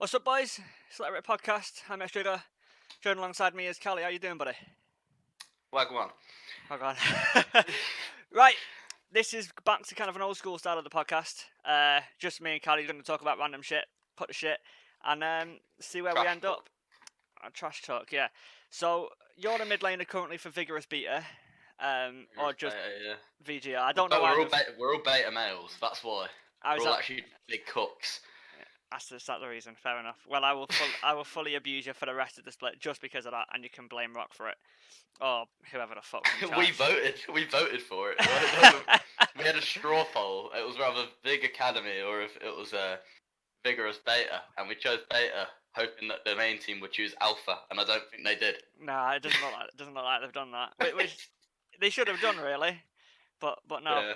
What's up, boys? Celebrity Podcast. I'm Trigger. Joined alongside me is Cxlly. How you doing, buddy? Wagwan. Oh, God. Right. This is back to kind of an old school style of the podcast. Just me and Cxlly going to talk about random shit, put the shit, and see where we Trash end talk. up. Trash talk, yeah. So, you're the mid laner currently for Vigorous Beta, or just VGR. I don't know why. We're all beta males. That's why. We're all actually big cooks. That's the reason. Fair enough. Well, I will fully abuse you for the rest of the split just because of that, and you can blame Rock for it, or whoever the fuck. We voted for it. We had a straw poll. It was rather Big Academy or if it was a Vigorous Beta, and we chose Beta, hoping that the main team would choose Alpha, and I don't think they did. Nah, it doesn't look like they've done that. Which they should have done, really, but no.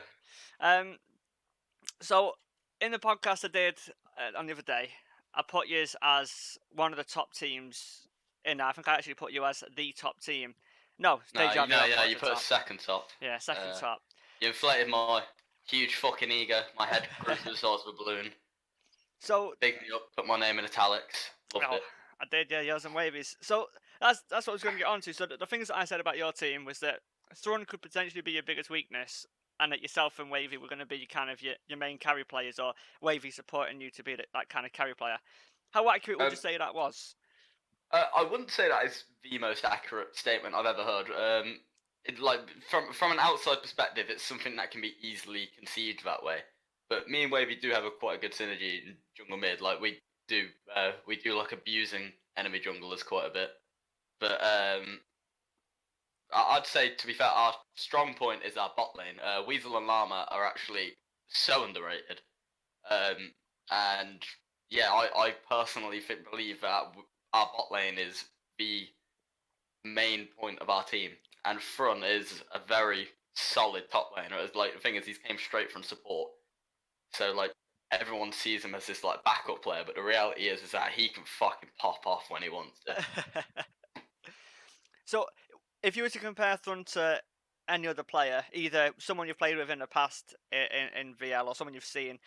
Yeah. So in the podcast I did on the other day, I put you as one of the top teams in there. I think I actually put you as the top team. No, you put us second top. Yeah, second top. You inflated my huge fucking ego. My head grew to the size of a balloon. So big me up, put my name in italics. Loved it. I did, yeah, yours and Wavy's. So that's what I was going to get onto. So the things that I said about your team was that Thrun could potentially be your biggest weakness, and that yourself and Wavy were going to be kind of your main carry players, or Wavy supporting you to be that kind of carry player. How accurate would you say that was? I wouldn't say that is the most accurate statement I've ever heard. From an outside perspective, it's something that can be easily conceived that way. But me and Wavy do have quite a good synergy in jungle mid. Like we do like abusing enemy junglers quite a bit. But I'd say, to be fair, our strong point is our bot lane. Weasel and Llama are actually so underrated. And yeah, I personally believe that our bot lane is the main point of our team, and Front is a very solid top laner. It's like the thing is, he came straight from support, so like everyone sees him as this like backup player, but the reality is that he can fucking pop off when he wants to. So, if you were to compare Thun to any other player, either someone you've played with in the past in VL, or someone you've seen,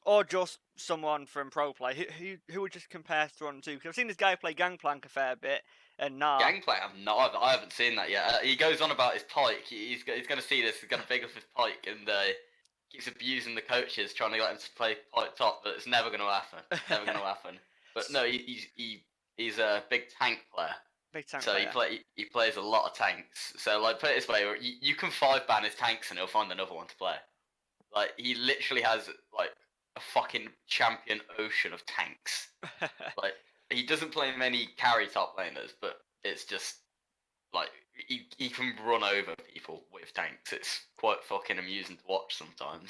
or just someone from pro play, who would you compare Thun to? Because I've seen this guy play Gangplank a fair bit, and Gangplank, I haven't seen that yet. He goes on about his pike. He's going to see this. He's going to big up his pike, and keeps abusing the coaches, trying to get him to play pike top, but it's never going to happen. Never going to happen. But no, he's a big tank player. So he plays a lot of tanks. So like, put it this way, you can 5-ban his tanks and he'll find another one to play. Like, he literally has like a fucking champion ocean of tanks. Like, he doesn't play many carry top laners, but it's just like he can run over people with tanks. It's quite fucking amusing to watch sometimes.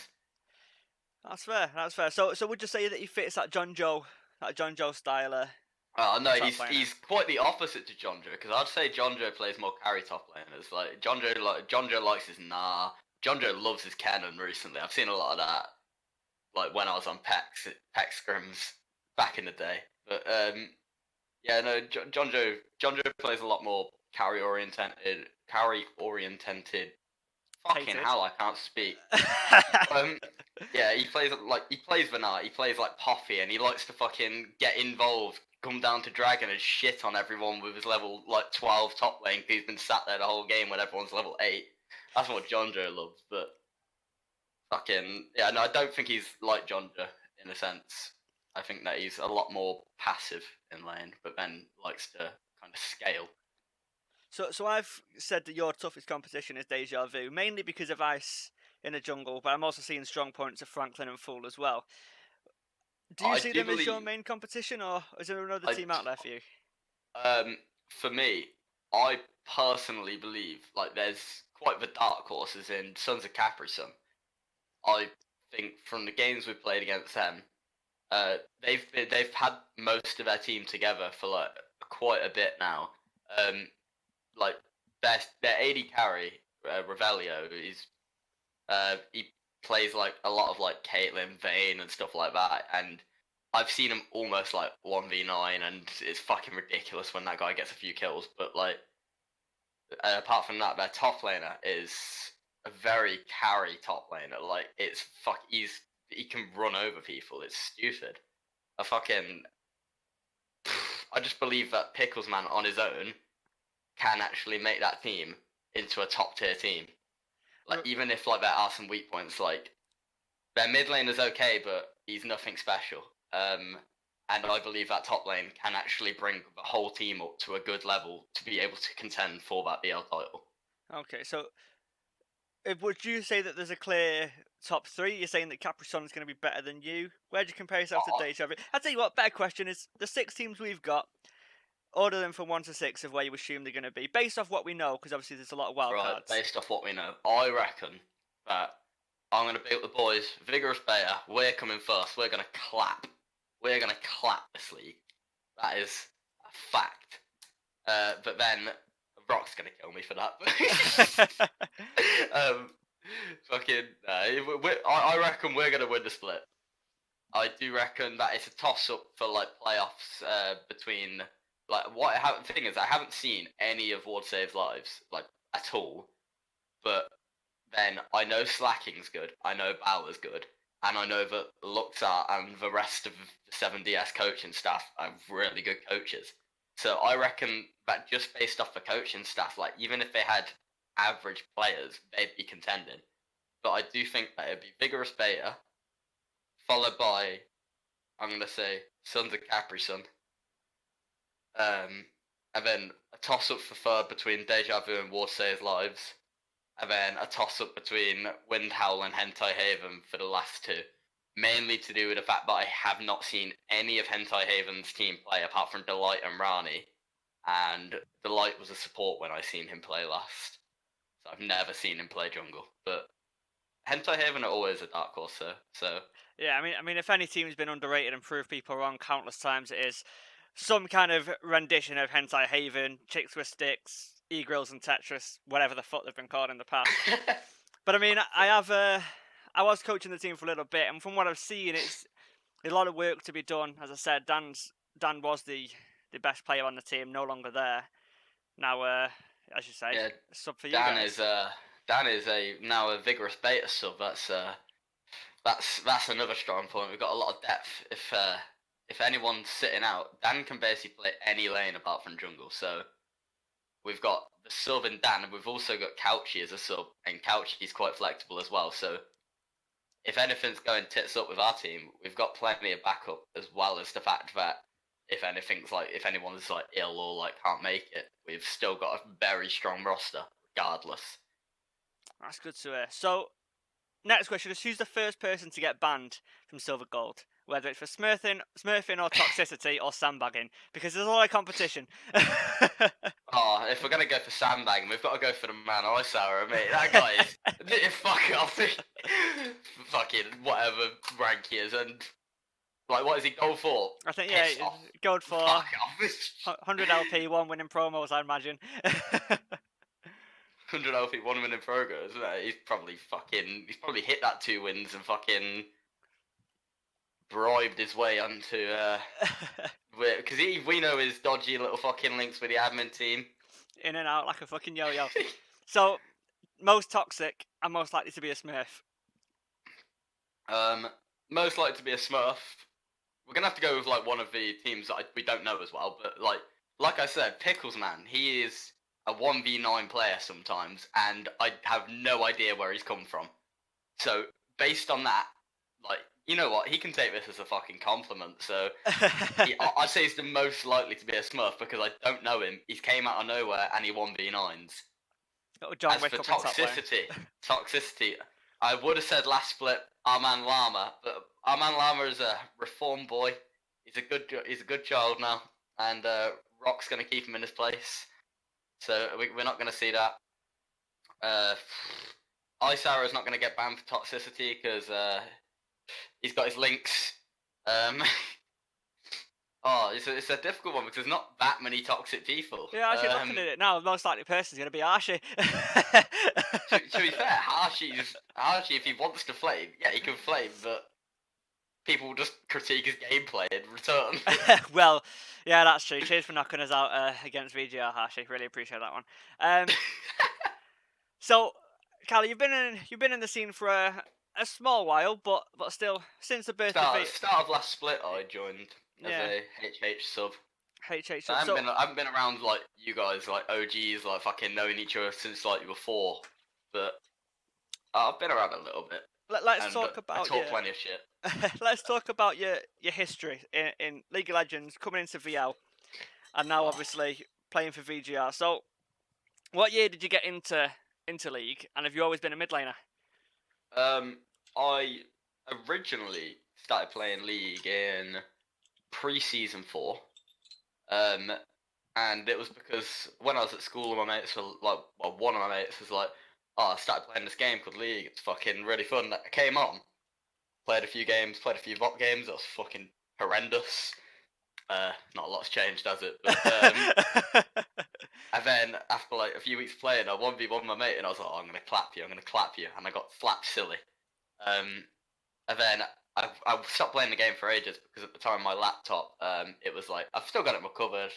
That's fair. So would you say that he fits that John Joe styler? No, he's quite the opposite to John Joe, because I'd say John Joe plays more carry top laners. Like John Joe likes his Nah. John Joe loves his cannon recently. I've seen a lot of that, like when I was on PEX scrims back in the day. But yeah, no, John Joe plays a lot more carry oriented. Fucking hell, I can't speak. Yeah, he plays Vanilla. He plays like Poppy, and he likes to fucking get involved, come down to Dragon and shit on everyone with his level like 12 top lane. He's been sat there the whole game when everyone's level 8. That's what John Joe loves. But fucking yeah, no, I don't think he's like John Joe in a sense. I think that he's a lot more passive in lane, but then likes to kind of scale. So I've said that your toughest competition is Deja Vu, mainly because of Ice in the jungle, but I'm also seeing strong points of Franklin and Fool as well. Do you see them as your main competition, or is there another team out there for you? For me, I personally believe like there's quite the dark horses in Sons of Capri Sun. I think from the games we've played against them, they've had most of their team together for like quite a bit now. Like their AD carry, Revelio, he plays like a lot of like Caitlyn, Vayne, and stuff like that, and I've seen him almost like 1v9, and it's fucking ridiculous when that guy gets a few kills. But like, apart from that, their top laner is a very carry top laner. Like, he can run over people. It's stupid. I just believe that Picklesman on his own can actually make that team into a top tier team. Like even if like there are some weak points, like their mid lane is okay, but he's nothing special. And I believe that top lane can actually bring the whole team up to a good level to be able to contend for that BL title. Okay, so would you say that there's a clear top three? You're saying that Capri Sun is going to be better than you. Where do you compare yourself to Oh, Deja Vu? I'll tell you what, better question is the 6 teams we've got, order them from 1 to 6 of where you assume they're going to be, based off what we know, because obviously there's a lot of wild right, cards. based off what we know, I reckon that I'm going to beat the boys. Vigorous Beta, we're coming first. We're going to clap. We're going to clap this league. That is a fact. But then Rock's going to kill me for that. I reckon we're going to win the split. I do reckon that it's a toss-up for like playoffs between like the thing is I haven't seen any of Ward Save's lives like at all, but then I know Slacking's good, I know Bauer's good, and I know that Luxar and the rest of the 7DS coaching staff are really good coaches. So I reckon that just based off the coaching staff, like even if they had average players, they'd be contending. But I do think that it'd be Vigorous Beta, followed by, I'm going to say, Sons of Capri Sun. And then a toss-up for third between Deja Vu and Warsay's Lives. And then a toss-up between Wind Howl and Hentai Haven for the last two. Mainly to do with the fact that I have not seen any of Hentai Haven's team play apart from Delight and Rani. And Delight was a support when I seen him play last. So I've never seen him play jungle. But Hentai Haven are always a dark horse, so Yeah, I mean, if any team's been underrated and proved people wrong countless times, it is some kind of rendition of Hentai Haven, Chicks with Sticks, E-Grills and Tetris, whatever the fuck they've been called in the past. But I mean, I was coaching the team for a little bit, and from what I've seen, it's a lot of work to be done. As I said, Dan was the best player on the team, no longer there. Now, as you say, yeah, sub for you Dan guys. Dan is now a Vigorous Beta sub. That's another strong point. We've got a lot of depth. If anyone's sitting out, Dan can basically play any lane apart from jungle. So we've got the sub in Dan, and we've also got Couchy as a sub, and Couchy's quite flexible as well. So if anything's going tits up with our team, we've got plenty of backup, as well as the fact that if anyone's like ill or like can't make it, we've still got a very strong roster regardless. That's good to hear. So, next question is, who's the first person to get banned from Silver Gold? Whether it's for smurfing or toxicity or sandbagging, because there's a lot of competition. Oh, if we're gonna go for sandbagging, we've got to go for the man Isara, mate. That guy is fuck off. Fucking whatever rank he is, and like, what is he gold for? I think Piss off. gold for Fuck off. 100 LP, 1 winning promos, I imagine. 100 LP, 1 winning progress, isn't it? He's probably hit that 2 wins and fucking bribed his way onto because we know his dodgy little fucking links with the admin team. In and out like a fucking yo-yo. So, most toxic and most likely to be a smurf. Most likely to be a smurf. We're gonna have to go with like one of the teams that we don't know as well, but like I said, Pickles man, he is a 1v9 player sometimes, and I have no idea where he's come from. So based on that, like, you know what, he can take this as a fucking compliment. So I'd say he's the most likely to be a smurf because I don't know him. He's came out of nowhere and he 1v9s. John As for toxicity, I would have said last split Arman Lama, but Arman Lama is a reformed boy. He's a good child now, and Rock's gonna keep him in his place. So we're not gonna see that. Isara is not gonna get banned for toxicity because he's got his links. It's a difficult one because there's not that many toxic people. Yeah, actually looking at it now, the most likely person is going to be Archie. To be fair, Archie, if he wants to flame, yeah, he can flame, but people will just critique his gameplay in return. Well, yeah, that's true. Cheers for knocking us out against VGR, Archie. Really appreciate that one. So, Callie, you've been in the scene for a small while, but still, since the birth Start of last split, I joined as Yeah. a HH sub. HH. I So haven't been around like you guys, like OGs, like fucking knowing each other since like you were 4. But I've been around a little bit, let's and talk I about talk your plenty of shit. let's talk about your history in League of Legends, coming into VL, and now Oh. obviously playing for VGR. So, what year did you get into League, and have you always been a mid laner? I originally started playing League in pre-season 4. Um, and it was because when I was at school, my mates were like, well, one of my mates was like, "Oh, I started playing this game called League. It's fucking really fun." I came on, played a few games, played a few VOD games. That was fucking horrendous. Not a lot's changed, has it? But and then after like a few weeks playing, I 1v1 my mate, and I was like, "Oh, I'm gonna clap you. I'm gonna clap you," and I got slapped silly. And then I stopped playing the game for ages because at the time my laptop, it was like I've still got it recovered.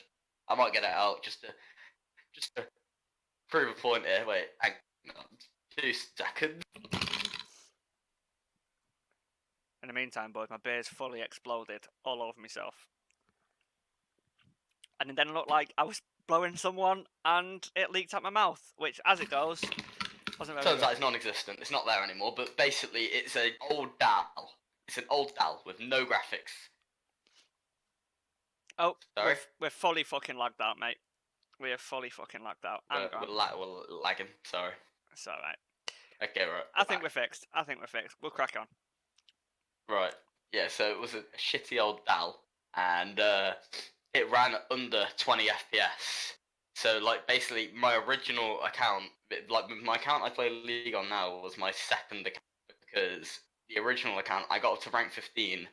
I might get it out just to prove a point here. Wait, hang on 2 seconds. In the meantime, boys, my beer's fully exploded all over myself, and it then looked like I was blowing someone, and it leaked out my mouth, which, as it goes, wasn't very Turns good. out it's non-existent. It's not there anymore. But basically, it's an old DAL. It's an old DAL with no graphics. Oh, Sorry, we're fully fucking lagged out, mate. We are fully fucking lagged out. I'm gone. we're lagging. Sorry. It's alright. Okay, right. I We're think back. we're fixed. I think we're fixed. We'll crack on. Right. Yeah. So it was a shitty old DAL, and it ran under 20 FPS. So like basically my original account, like my account I play League on now was my second account because the original account I got up to rank 15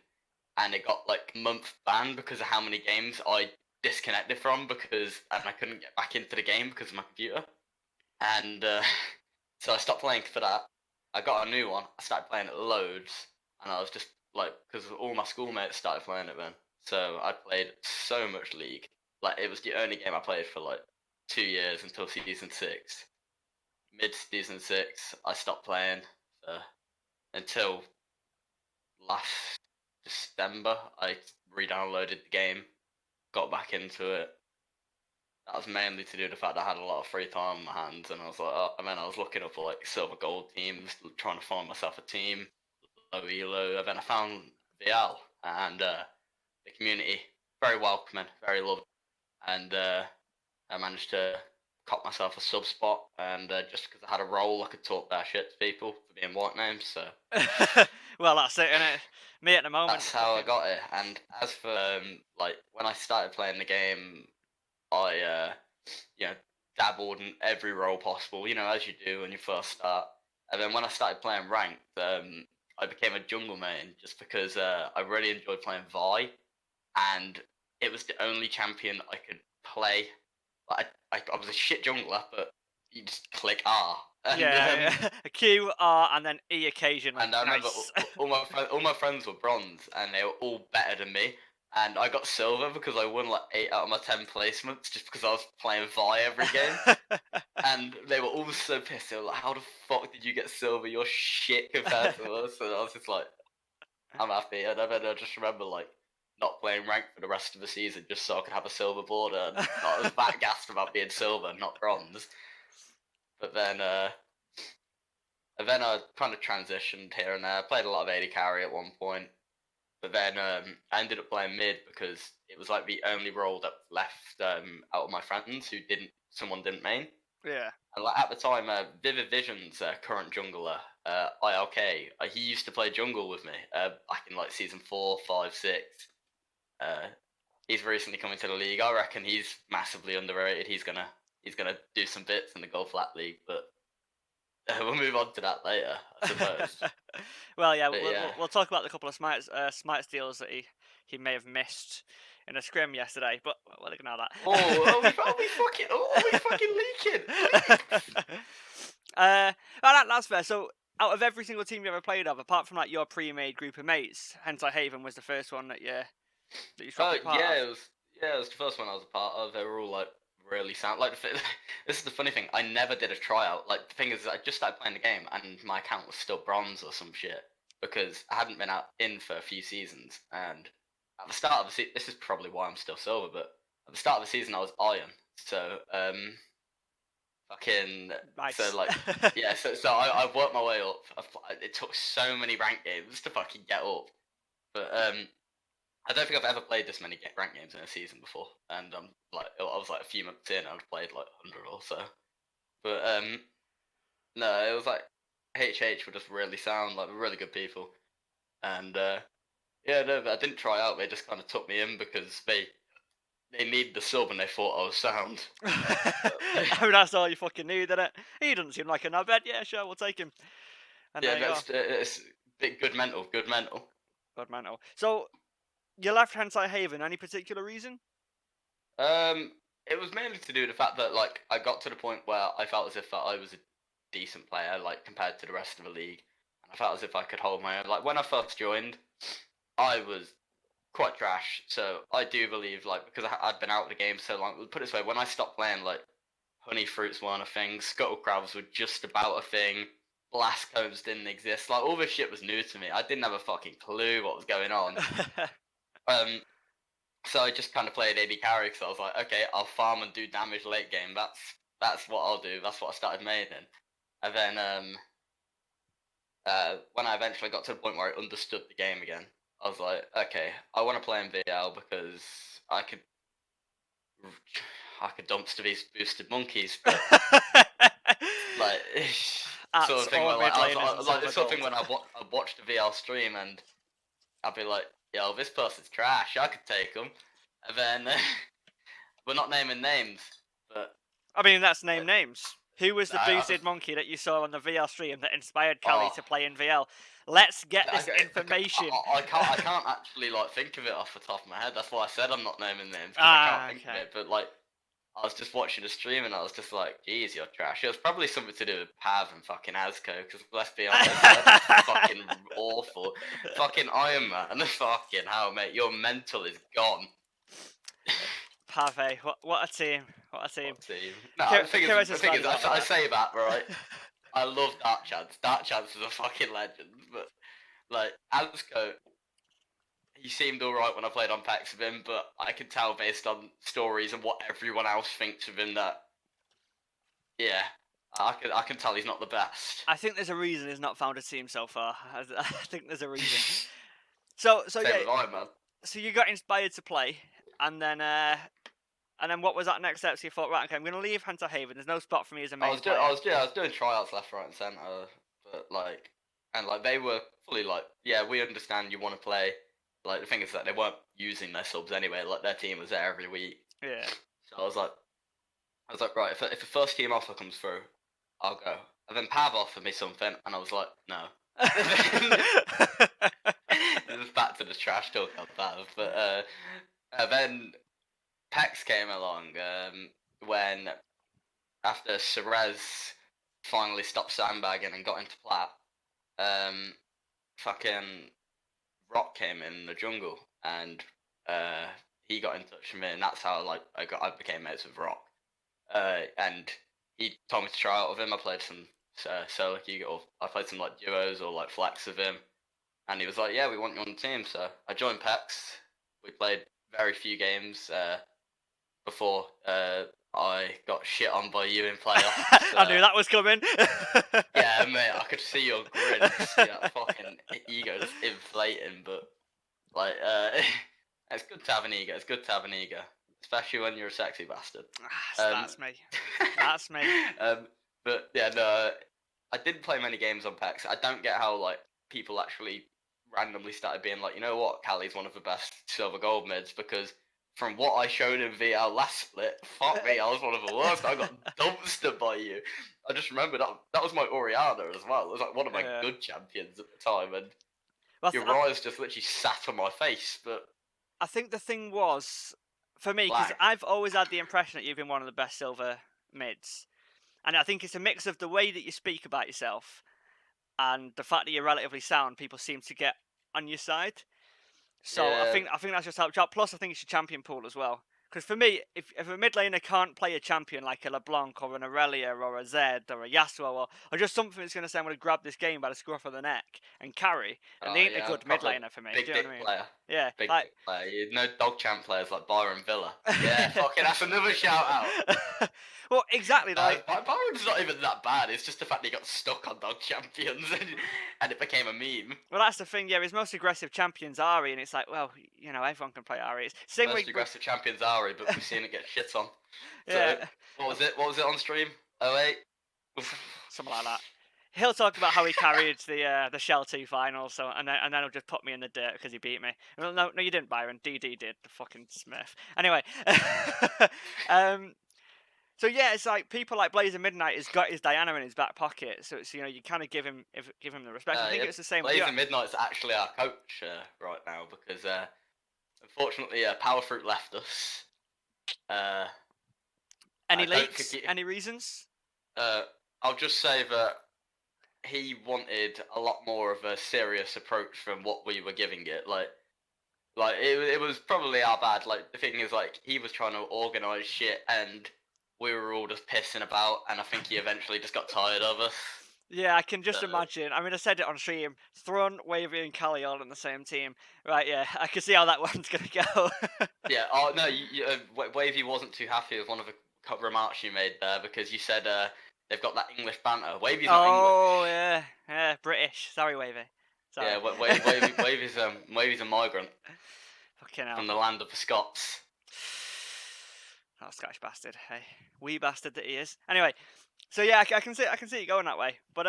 and it got like month banned because of how many games I disconnected from because and I couldn't get back into the game because of my computer. And so I stopped playing for that. I got a new one. I started playing it loads, and I was just like, because all my schoolmates started playing it then. So I played so much League. Like it was the only game I played for like 2 years until season 6. Mid season 6, I stopped playing until last December. I re-downloaded the game, got back into it. That was mainly to do with the fact that I had a lot of free time on my hands, and I was like, oh, and then I was looking up like silver gold teams, trying to find myself a team, low elo, and then I found VL, and the community very welcoming, very loving, and I managed to cop myself a sub spot, and just because I had a role, I could talk that shit to people for being white names, so Well, that's it, innit? Me at the moment. that's how I got it. And as for like when I started playing the game, I you know, dabbled in every role possible, as you do when you first start. And then when I started playing ranked, I became a jungle main just because I really enjoyed playing Vi, and it was the only champion I could play. I was a shit jungler, but you just click R, and Yeah, a Q, R, and then E occasionally. and I remember Nice. all my friends were bronze, and they were all better than me. And I got silver because I won like 8 out of my 10 placements just because I was playing Vi every game. And they were all so pissed. They were like, "How the fuck did you get silver? You're shit compared to us." And I was just like, "I'm happy." And then I just remember like not playing rank for the rest of the season just so I could have a silver border. And I was that gassed about being silver, not bronze. But then I kind of transitioned here and there. I played a lot of AD carry at one point. But then I ended up playing mid because it was like the only role that left out of my friends who someone didn't main. Yeah. And like at the time, Vivid Vision's current jungler, ILK, he used to play jungle with me back in like season 4, 5, 6. He's recently come into the league. I reckon he's massively underrated. He's gonna do some bits in the Gold Flat League, but we'll move on to that later, I suppose. Well, yeah, But we'll, yeah. we'll, we'll talk about the couple of smite steals that he may have missed in a scrim yesterday, but we'll ignore that. Oh, are we fucking leaking? That's fair. So, out of every single team you ever played of, apart from like your pre-made group of mates, Hentai Haven was the first one that you swapped Oh a part yeah, of. it was the first one I was a part of. They were all like really sound. Like this is the funny thing. I never did a tryout. Like the thing is, I just started playing the game and my account was still bronze or some shit because I hadn't been out in for a few seasons. And at the start of the season, this is probably why I'm still silver. But at the start of the season I was Iron, so fucking so Nice. like yeah, so I've worked my way up. It took so many rank games to fucking get up, but I don't think I've ever played this many rank games in a season before, and like I was like a few months in, I'd played like 100 or so, but no, it was like HH were just really sound, like really good people, and yeah, no, I didn't try out. They just kind of took me in because they need the sub and they thought I was sound. I mean, that's all you fucking need, isn't it? He doesn't seem like a knobhead. Yeah, sure, we'll take him. And Yeah, there you go. that's it's bit good mental, good mental. Good mental. So, your left-hand side Haven, any particular reason? It was mainly to do with the fact that like I got to the point where I felt as if that I was a decent player, like compared to the rest of the league, and I felt as if I could hold my own. Like when I first joined, I was quite trash. So I do believe like because I'd been out of the game so long. Put it this way, when I stopped playing, like honey fruits weren't a thing, scuttle crabs were just about a thing. Blast cones didn't exist. Like all this shit was new to me. I didn't have a fucking clue what was going on. Um, so I just kind of played AD carry because I was like, okay, I'll farm and do damage late game. That's what I'll do. That's what I started maining. And then when I eventually got to the point where I understood the game again, I was like, okay, I want to play in VL because I could dumpster these boosted monkeys, but like sort At of thing all where mid like laners and like silver it's sort of thing gold. when I watched a VL stream and I'd be like, yo, this person's trash. I could take them, and then we're not naming names, but I mean, that's uh, name names. Who was the I boosted just monkey that you saw on the VL stream that inspired Cali oh. to play in VL? Let's get I, this information. I can't actually like think of it off the top of my head. That's why I said I'm not naming names because I can't Ah, think of okay. it. But like I was just watching the stream and I was just like, geez, you're trash. It was probably something to do with Pav and fucking Azco, because let's be honest, they're just fucking awful. Fucking Iron Man, fucking hell, mate, your mental is gone. Pave, what a team. What a team. What team? No, Kira's the just thing glad is, he's out of I there. say that, right? I love Dark Chance. Dark Chance is a fucking legend, but like Azco, he seemed alright when I played on packs with him, but I can tell based on stories and what everyone else thinks of him that, yeah, I can tell he's not the best. I think there's a reason he's not found a team so far. I think there's a reason. So Same yeah, with Iron Man. so you got inspired to play, and then what was that next step? So you thought, right, okay, I'm going to leave Hunter Haven. There's no spot for me as a main player. I was doing tryouts left, right, and center, but like, and like they were fully like, yeah, we understand you want to play. Like the thing is that they weren't using their subs anyway. Like their team was there every week, Yeah. so I was like, right, if the first team offer comes through, I'll go. And then Pav offered me something, and I was like, no. It's back to the trash talk on Pav, but then Pex came along when after Cerez finally stopped sandbagging and got into plat, fucking Rock came in the jungle and he got in touch with me, and that's how like I became mates with Rock. And he told me to try out with him. I played some solo queue, or I played some like duos or like flex with him, and he was like, "Yeah, we want you on the team." So I joined Pex. We played very few games before I got shit on by you in playoffs. I knew that was coming. Yeah, mate, I could see your grin, see that fucking ego just inflating. But like, it's good to have an ego. It's good to have an ego, especially when you're a sexy bastard. That's me. That's me. But yeah, no, I didn't play many games on PAX. I don't get how like people actually randomly started being like, you know what, Callie's one of the best silver gold mids, because from what I showed in VL last split, fuck me, I was one of the worst. I got dumpstered by you. I just remember that was my Oriana as well. It was like one of my Yeah. good champions at the time, and Well, your Rise just literally sat on my face. But I think the thing was, for me, because lag. I've always had the impression that you've been one of the best silver mids. And I think it's a mix of the way that you speak about yourself and the fact that you're relatively sound, people seem to get on your side. So Yeah, I think that's just helped out. Plus, I think it's your champion pool as well. Because for me, if a mid laner can't play a champion like a LeBlanc or an Aurelia or a Zed or a Yasuo or just something that's going to say, I'm going to grab this game by the scruff of the neck and carry, then they ain't a yeah, good mid proper laner for me. big Do you know what dick I mean? player. Yeah, Big like. player. You know, dog champ players like Byron Villa. Yeah, fucking that's another shout out. Well, exactly. Like, Byron's not even that bad. It's just the fact that he got stuck on dog champions and it became a meme. well, that's the thing. Yeah, his most aggressive champion's Ari, and it's like, well, everyone can play Ari. It's same Most with aggressive champion's Ari, but we've seen it get shit on. So yeah, what was it? What was it on stream? Oh 08? something like that. He'll talk about how he carried the Shell 2 final, so and then he'll just put me in the dirt because he beat me. Well, no, you didn't, Byron. DD did, the fucking Smith. Anyway, so yeah, it's like people like Blazer Midnight has got his Diana in his back pocket, so it's you kind of give him the respect. I think Yeah, it's the same with you. Blazer Midnight's actually our coach right now because unfortunately Power Fruit left us. I Any don't think leaks? Any reasons? I'll just say that he wanted a lot more of a serious approach from what we were giving it. Like it was probably our bad. Like the thing is, like he was trying to organize shit, and we were all just pissing about. And I think he eventually just got tired of us. Yeah, I can just So, imagine. I mean, I said it on stream. Thrun, Wavy, and Callie all on the same team. Right, yeah, I can see how that one's going to go. yeah. Oh no, Wavy wasn't too happy with one of the remarks you made there because you said they've got that English banter. Wavy's not English. Oh, yeah, British. Sorry, Wavy. Sorry. Yeah, Wavy's a migrant Fucking hell. from the land of the Scots. Oh, Scottish bastard. Hey, wee bastard that he is. Anyway, so yeah, I can see it going that way. But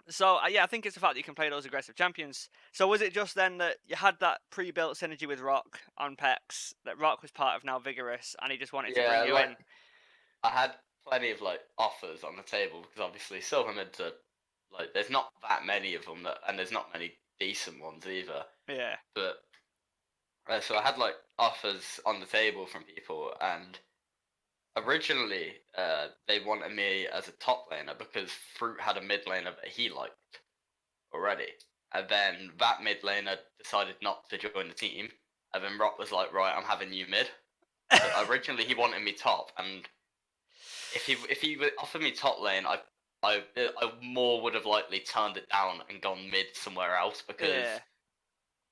so yeah, I think it's the fact that you can play those aggressive champions. So was it just then that you had that pre-built synergy with Rock on Pex, that Rock was part of now Vigorous, and he just wanted to bring you in? I had plenty of like offers on the table because obviously Silver Mids are like there's not that many of them and there's not many decent ones either. Yeah. But so I had like offers on the table from people, and originally they wanted me as a top laner because Fruit had a mid laner that he liked already, and then that mid laner decided not to join the team, and then Rock was like, right, I'm having you mid. But originally he wanted me top, and if he offered me top lane, I more would have likely turned it down and gone mid somewhere else because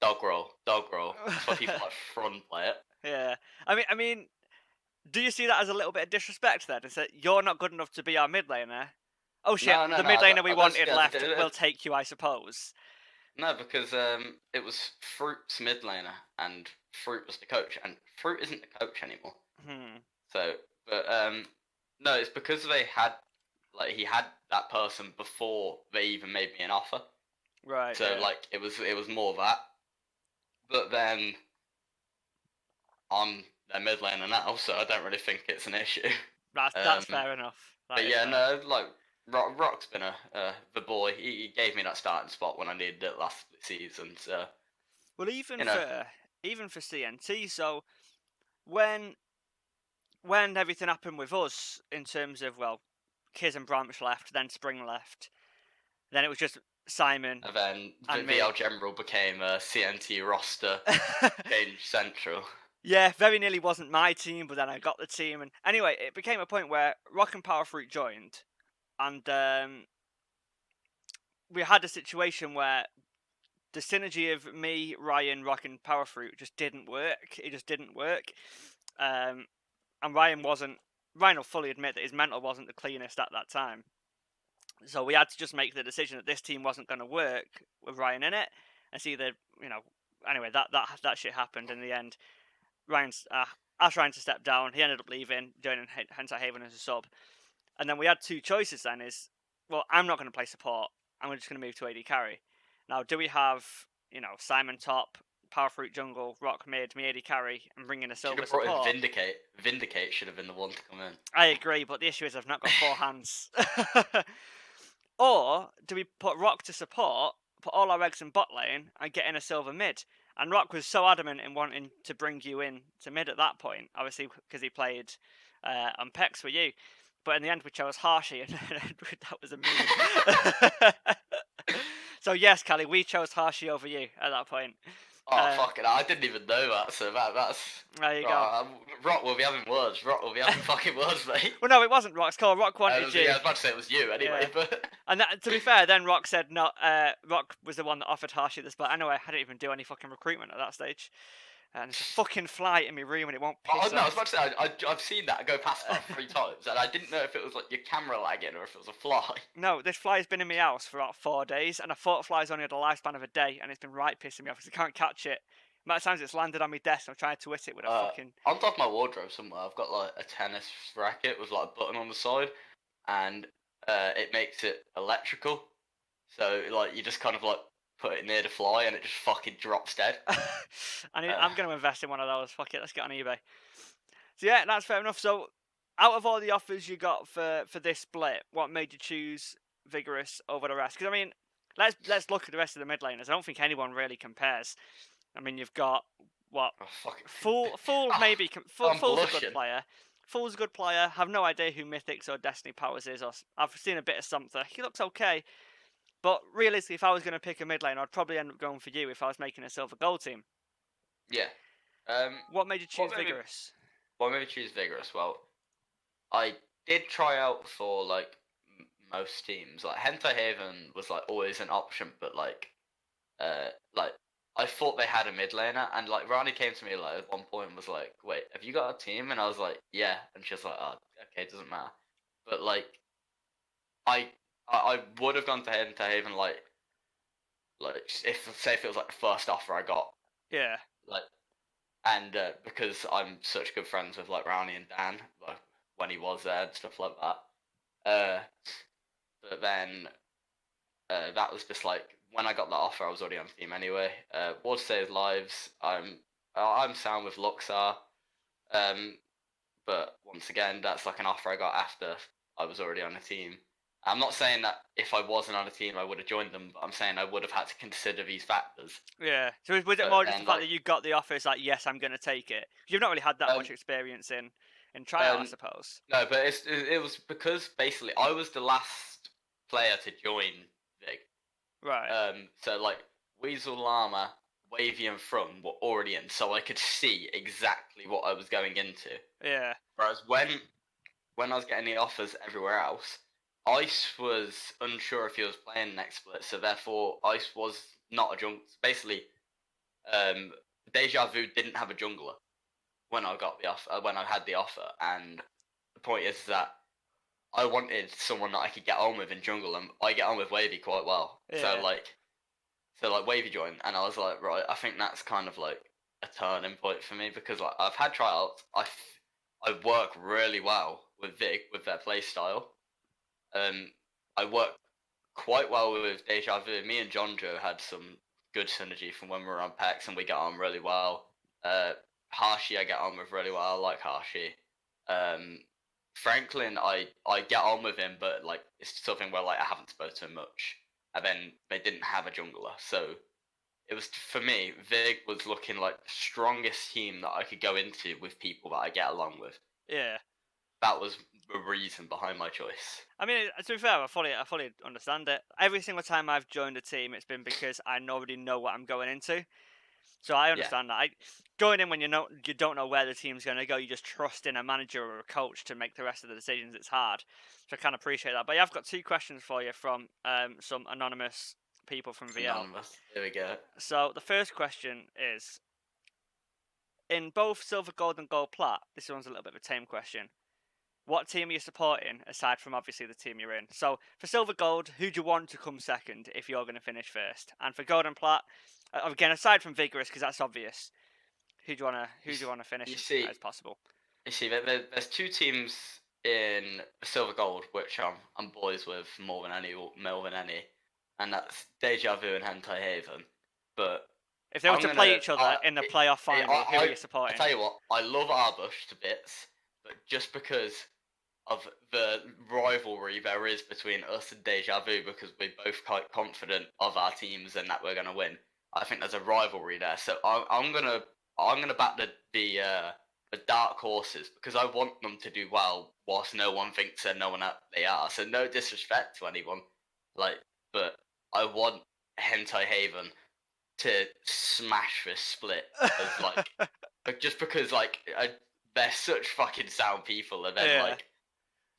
dog roll. That's why people like front play it. Yeah, I mean, do you see that as a little bit of disrespect then? Is that you're not good enough to be our mid laner? Oh shit, No, the mid laner we wanted left it. will take you, I suppose. No, because it was Fruit's mid laner, and Fruit was the coach, and Fruit isn't the coach anymore. So, but no, it's because he had that person before they even made me an offer. Right. So yeah. like it was more that. But then I'm their mid laner now, so I don't really think it's an issue. That's fair enough. But yeah, no, like Rock's been the boy. He gave me that starting spot when I needed it last season. So well, even for CNT, so when everything happened with us in terms of Kiz and Branch left, then Spring left, then it was just Simon. And then and VL General became a CNT roster change central. Yeah, very nearly wasn't my team, but then I got the team, and anyway, it became a point where Rock and Power Fruit joined, and we had a situation where the synergy of me, Ryan, Rock, and Power Fruit just didn't work. It just didn't work, and Ryan will fully admit that his mental wasn't the cleanest at that time. So we had to just make the decision that this team wasn't going to work with Ryan in it, and see that anyway that shit happened in the end. Ryan's asked Ryan to step down. He ended up leaving, joining Hentai Haven as a sub. And then we had two choices then I'm not going to play support. I'm just going to move to AD carry. Now, do we have, Simon top, Power Fruit jungle, Rock mid, me AD carry, and bring in a silver support? Vindicate. Vindicate should have been the one to come in. I agree, but the issue is I've not got four hands. Or do we put Rock to support, put all our eggs in bot lane, and get in a silver mid? And Rock was so adamant in wanting to bring you in to mid at that point, obviously because he played on Pex for you. But in the end, we chose Harshy, and that was a meme. So yes, Callie, we chose Harshy over you at that point. Oh, fucking! I didn't even know that. So that's There you go. right. Rock will be having words. Rock will be having fucking words, mate. Well, no, it wasn't Rock. It's called Rock wanted Yeah, I you. was about to say it was you anyway, Yeah. but And that, to be fair, then Rock said no. Rock was the one that offered Harshy the spot. Anyway, I didn't even do any fucking recruitment at that stage. And it's a fucking fly in my room, and it won't oh piss no, I was off. about to say I've seen that go past about 3 times, and I didn't know if it was like your camera lagging or if it was a fly. No, this fly's been in my house for about 4 days, and I thought flies only had a lifespan of a day, and it's been right pissing me off because I can't catch it. Amount of times it's landed on my desk, and I'm trying to twist it with a fucking. On top of my wardrobe somewhere, I've got like a tennis racket with like a button on the side, and it makes it electrical. So like you just kind of like put it near the fly, and it just fucking drops dead. I'm going to invest in one of those. Fuck it, let's get on eBay. So yeah, that's fair enough. So, out of all the offers you got for this split, what made you choose Vigorous over the rest? Because I mean, let's look at the rest of the mid laners. I don't think anyone really compares. I mean, you've got what Oh fuck! Fool maybe I'm Fool's a good blushing. player. Fool's a good player. Have no idea who Mythics or Destiny Powers is. I've seen a bit of something. He looks okay, but realistically, if I was going to pick a mid lane, I'd probably end up going for you if I was making a silver gold team. Yeah. Um. What made you What choose made me Vigorous? what made me choose Vigorous? Well, I did try out for like most teams. Like Hentai Haven was like always an option, but like I thought they had a mid laner, and like Rani came to me like at one point and was like, "Wait, have you got a team?" And I was like, "Yeah," and she was like, "Oh, okay, it doesn't matter." But like I I would have gone to Hentai Haven like if it was like the first offer I got, Yeah, like, and because I'm such good friends with like Rani and Dan, like when he was there and stuff like that. Uh, but then that was just like when I got that offer, I was already on the team anyway. War Saves Lives. I'm sound with Luxar. Um, but once again, that's like an offer I got after I was already on a team. I'm not saying that if I wasn't on a team, I would have joined them, but I'm saying I would have had to consider these factors. yeah. So was it But more just the then, fact like, that you got the offer? It's like, yes, I'm going to take it. You've not really had that um, much experience in tryout, I um, suppose. no, but it was because basically I was the last player to join Vig. Right. So like Weasel Llama, Wavy, and From were already in, so I could see exactly what I was going into. Yeah. Whereas when I was getting the offers everywhere else, Ice was unsure if he was playing next split, so therefore Ice was not a jungler. Basically, um, Deja Vu didn't have a jungler when I got the offer. When I had the offer, and the point is that I wanted someone that I could get on with in jungle, and I get on with Wavy quite well. Yeah. So like Wavy joined, and I was like, right, I think that's kind of like a turning point for me because like I've had tryouts. I work really well with Vig with their play style. I work quite well with Deja Vu. Me and John Joe had some good synergy from when we were on PEX, and we get on really well. Harshy, I get on with really well. I like Harshy. Um, Franklin, I get on with him, but like it's something where like I haven't spoken to him much. And then they didn't have a jungler, so it was for me. Vig was looking like the strongest team that I could go into with people that I get along with. Yeah. That was the reason behind my choice. I mean, to be fair, I fully understand it. Every single time I've joined a team, it's been because I already know what I'm going into. So I Yeah, understand that. Going in when you don't know where the team's going to go, you just trust in a manager or a coach to make the rest of the decisions. It's hard, so I can appreciate that. But yeah, I've got two questions for you from some anonymous people from VL. anonymous. Here we go. So the first question is: in both silver, gold, and gold plat, this one's a little bit of a tame question. What team are you supporting aside from obviously the team you're in? So for silver gold, who do you want to come second if you're going to finish first? And for gold and plat, again aside from vigorous because that's obvious, who do you wanna finish You as see, high as possible? there's two teams in silver gold which I'm boys with more than any, and that's Deja Vu and Hentai Haven. But If they were I'm to play gonna each other in the playoff final, who are you I supporting? tell you what, I love Arbush to bits, but just because of the rivalry there is between us and Deja Vu, because we're both quite confident of our teams and that we're gonna win. I think there's a rivalry there, so I'm gonna back the dark horses because I want them to do well, whilst no one thinks they are. So no disrespect to anyone, like, but I want Hentai Haven to smash this split as like just because like they're such fucking sound people, and then Yeah. like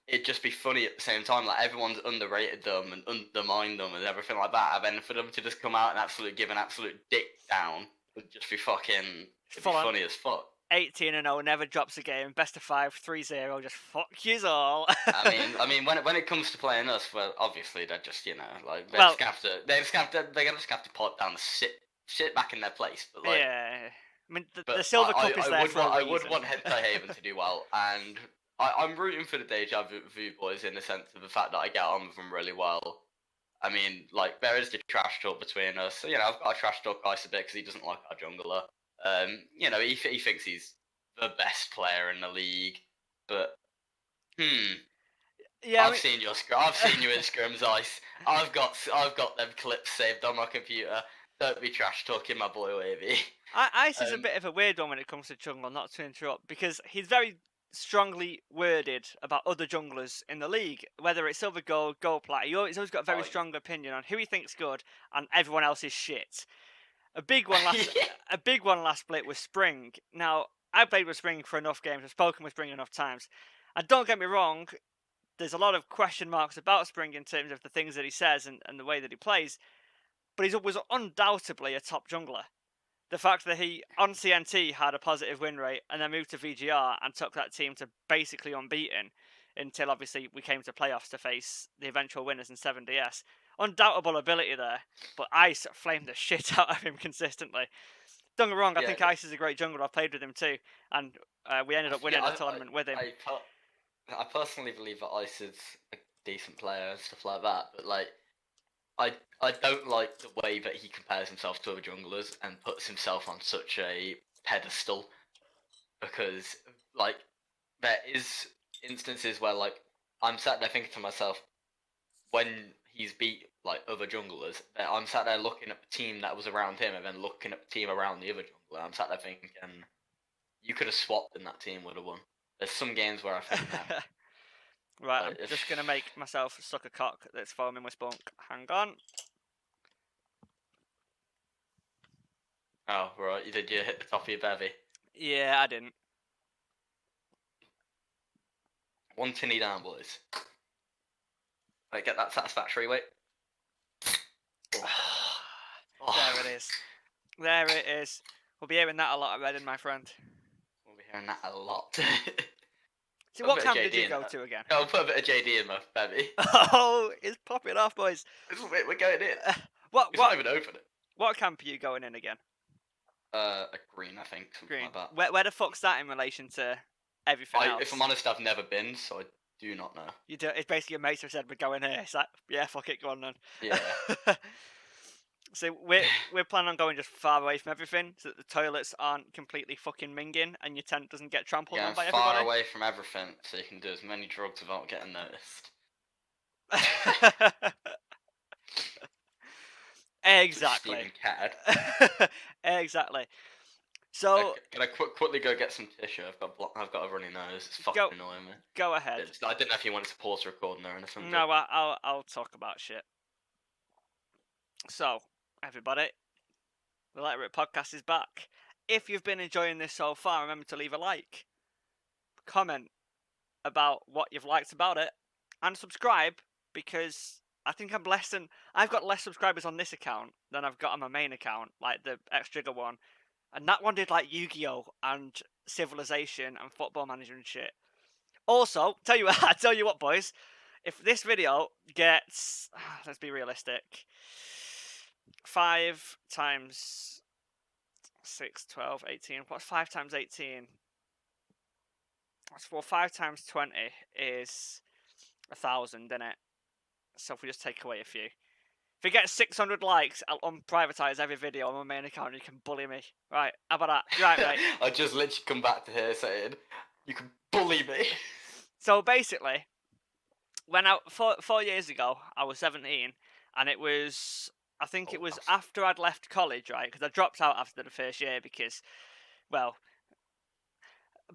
it'd just be funny at the same time. Like everyone's underrated them and undermined them and everything like that. And then for them to just come out and absolutely give an absolute dick down would just be fucking. It'd be Full on funny as fuck. 18-0, never drops a game. Best of 5, 3-0. Just fuck yous all. I mean, when it comes to playing us, well, obviously they're just like Well- they're gonna just have to pipe down, sit back in their place. But like, Yeah. I mean, the but Silver Cup is there would for a I reason. would want Haven to do well, and I'm rooting for the Deja Vu boys in the sense of the fact that I get on with them really well. I mean, like there is the trash talk between us. So, I've got to trash talk Ice a bit because he doesn't like our jungler. He thinks he's the best player in the league, but Yeah, I've seen your I've seen you in scrims, Ice. I've got them clips saved on my computer. Don't be trash talking my boy Wavy. Ice is a bit of a weird one when it comes to jungle, not to interrupt, because he's very strongly worded about other junglers in the league, whether it's silver, gold, gold, plat. He's always got a very strong opinion on who he thinks good, and everyone else is shit. A big one last split was Spring. Now, I played with Spring for enough games, I've spoken with Spring enough times, and don't get me wrong, there's a lot of question marks about Spring in terms of the things that he says and the way that he plays, but he was undoubtedly a top jungler. The fact that he, on CNT, had a positive win rate and then moved to VGR and took that team to basically unbeaten until obviously we came to playoffs to face the eventual winners in 7DS. Undoubtable ability there, but Ice flamed the shit out of him consistently. Don't get me wrong, I think Ice is a great jungler. I've played with him too, and we ended up winning the tournament with him. I personally believe that Ice is a decent player and stuff like that, but like, I don't like the way that he compares himself to other junglers and puts himself on such a pedestal, because like there is instances where like I'm sat there thinking to myself, when he's beat like other junglers, I'm sat there looking at the team that was around him and then looking at the team around the other jungler. I'm sat there thinking, you could have swapped and that team would have won. There's some games where I think that. Right, I'm just going to make myself suck a cock that's foaming with spunk. Hang on. Oh, right. Did you hit the top of your bevy? Yeah, I didn't. One tinny down, boys. Right, get that satisfactory weight. There it is. There it is. We'll be hearing that a lot at Reading, my friend. We'll be hearing that a lot. See, what camp did you go to again? I'll put a bit of JD in my bevy. Oh, it's popping off, boys. We're going in. What? It's not even open. What camp are you going in again? A green, I think. Green. Like that. Where the fuck's that in relation to everything else? If I'm honest, I've never been, so I do not know. You do. It's basically your mates have said we're going here. It's like, yeah, fuck it, go on then. Yeah. So we're planning on going just far away from everything, so that the toilets aren't completely fucking minging and your tent doesn't get trampled on by everybody. Far away from everything, so you can do as many drugs without getting noticed. Exactly. Exactly. So can I quickly go get some tissue? I've got a runny nose. It's fucking annoying me. Go ahead. I didn't know if you wanted to pause recording or anything. No, I'll talk about shit. So, everybody, the Let It Rip podcast is back. If you've been enjoying this so far, remember to leave a like, comment about what you've liked about it, and subscribe, because I think I've got less subscribers on this account than I've got on my main account, like the X-Trigger one. And that one did like Yu-Gi-Oh! And Civilization and Football Manager and shit. Also, tell you what, boys, if this video gets, let's be realistic, 5 times 6, 12, 18. What's 5 times 18? Well, 5 times 20 is 1,000, isn't it? So if we just take away a few. If it gets 600 likes, I'll unprivatize every video on my main account and you can bully me. Right, how about that? Right, mate. I just literally come back to here saying, you can bully me. So basically, when 4 years ago, I was 17, and it was, I think it was after I'd left college, right? Because I dropped out after the first year because, well,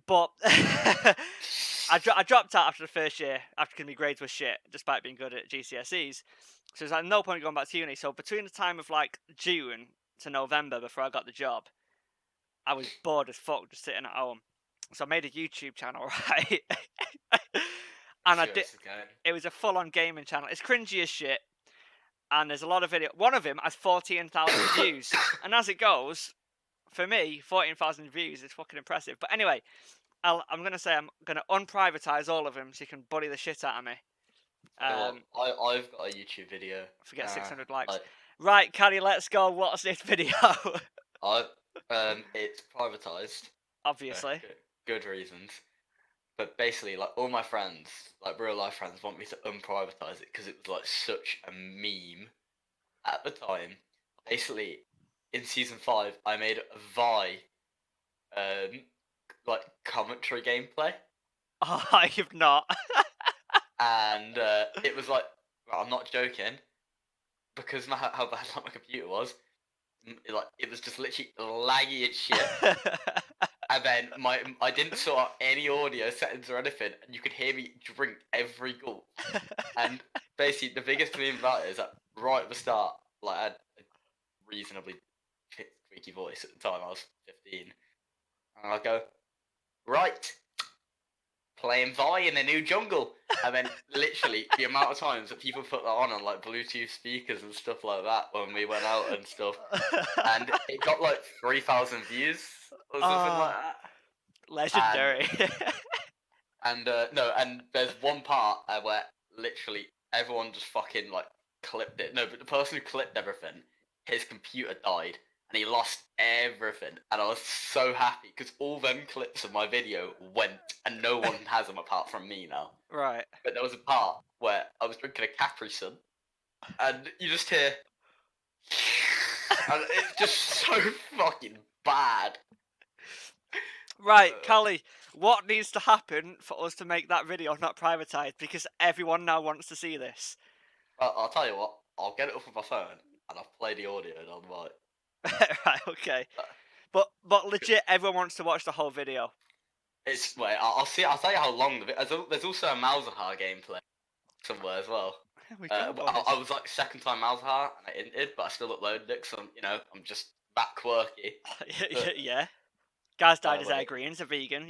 but I dropped out after the first year after my grades were shit, despite being good at GCSEs. So there's like no point going back to uni. So between the time of like June to November before I got the job, I was bored as fuck just sitting at home. So I made a YouTube channel, right? And I See where did. this is going. It was a full-on gaming channel. It's cringy as shit, and there's a lot of video. One of them has 14,000 views, and as it goes, for me, 14,000 views is fucking impressive. But anyway, I'm gonna say I'm gonna unprivatize all of them so you can bully the shit out of me. Well, I've got a YouTube video. Forget 600 likes. Like, Right, Caddy, let's go. What's this video? it's privatized. Obviously. Good reasons. But basically, like all my friends, like real life friends, want me to unprivatize it because it was like such a meme at the time. Basically, in season 5, I made a Vi, like commentary gameplay, Oh, I have not. and it was like, I'm not joking, because how bad like my computer was, like it was just literally laggy as shit. And then I didn't sort out any audio settings or anything, and you could hear me drink every gulp. And basically, the biggest thing about it is that right at the start, like I had a reasonably squeaky voice at the time. I was 15, and I go, right, playing Vi in a new jungle, and then literally the amount of times that people put that on like Bluetooth speakers and stuff like that when we went out and stuff, and it got like 3,000 views or something like that. Legendary. And no, and there's one part where literally everyone just fucking like clipped it. No, but the person who clipped everything, his computer died and he lost everything. And I was so happy because all them clips of my video went and no one has them apart from me now. Right. But there was a part where I was drinking a Capri Sun and you just hear. And it's just so fucking bad. Right, Callie, what needs to happen for us to make that video not privatized? Because everyone now wants to see this. I'll tell you what, I'll get it up on my phone and I'll play the audio and I'll write. Right, okay. But legit, everyone wants to watch the whole video. It's wait, I'll see. I'll tell you how long there's also a Malzahar gameplay somewhere as well. I was like second time Malzahar and I hinted, but I still uploaded it because I'm just that quirky. Yeah. Guy's dyed his hair green. He's a vegan,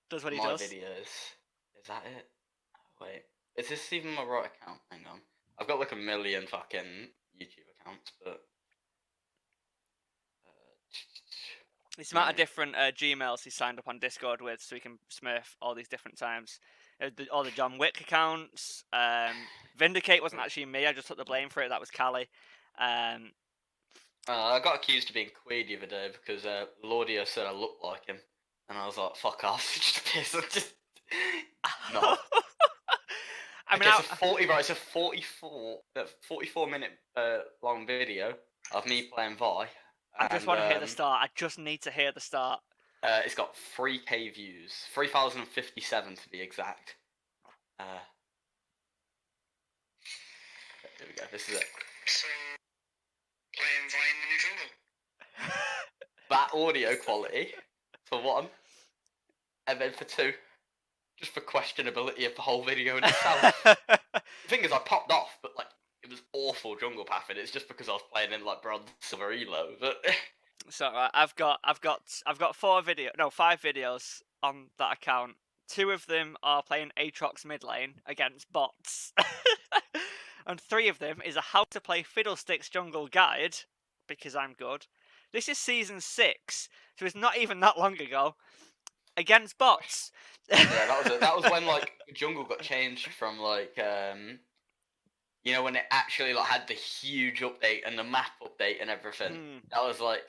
does what he does. My videos. Is that it? Wait, is this even my right account? Hang on. I've got like a million fucking YouTube accounts, but. It's amount of different Gmails he signed up on Discord with, so he can smurf all these different times. All the John Wick accounts. Vindicate wasn't actually me. I just took the blame for it. That was Callie. I got accused of being queer the other day because Laudio said I looked like him, and I was like, "Fuck off!" Just piss. Just no. I mean, it's a 44 minute long video of me playing Vi. I just want to hear the start. I just need to hear the start. It's got 3K views, 3,057 to be exact. Here we go. This is it. So, playing Vi in the new jungle. That audio quality, for one, and then for two, just for questionability of the whole video in itself. The thing is, I popped off, but like it was awful jungle pathing. It's just because I was playing in like bronze, silver, elo. But so I've got 5 videos on that account. 2 of them are playing Aatrox mid lane against bots, and 3 of them is a how to play Fiddlesticks jungle guide because I'm good. This is season 6, so it's not even that long ago. Against bots. Yeah, that was when like jungle got changed from like when it actually like had the huge update and the map update and everything. That was like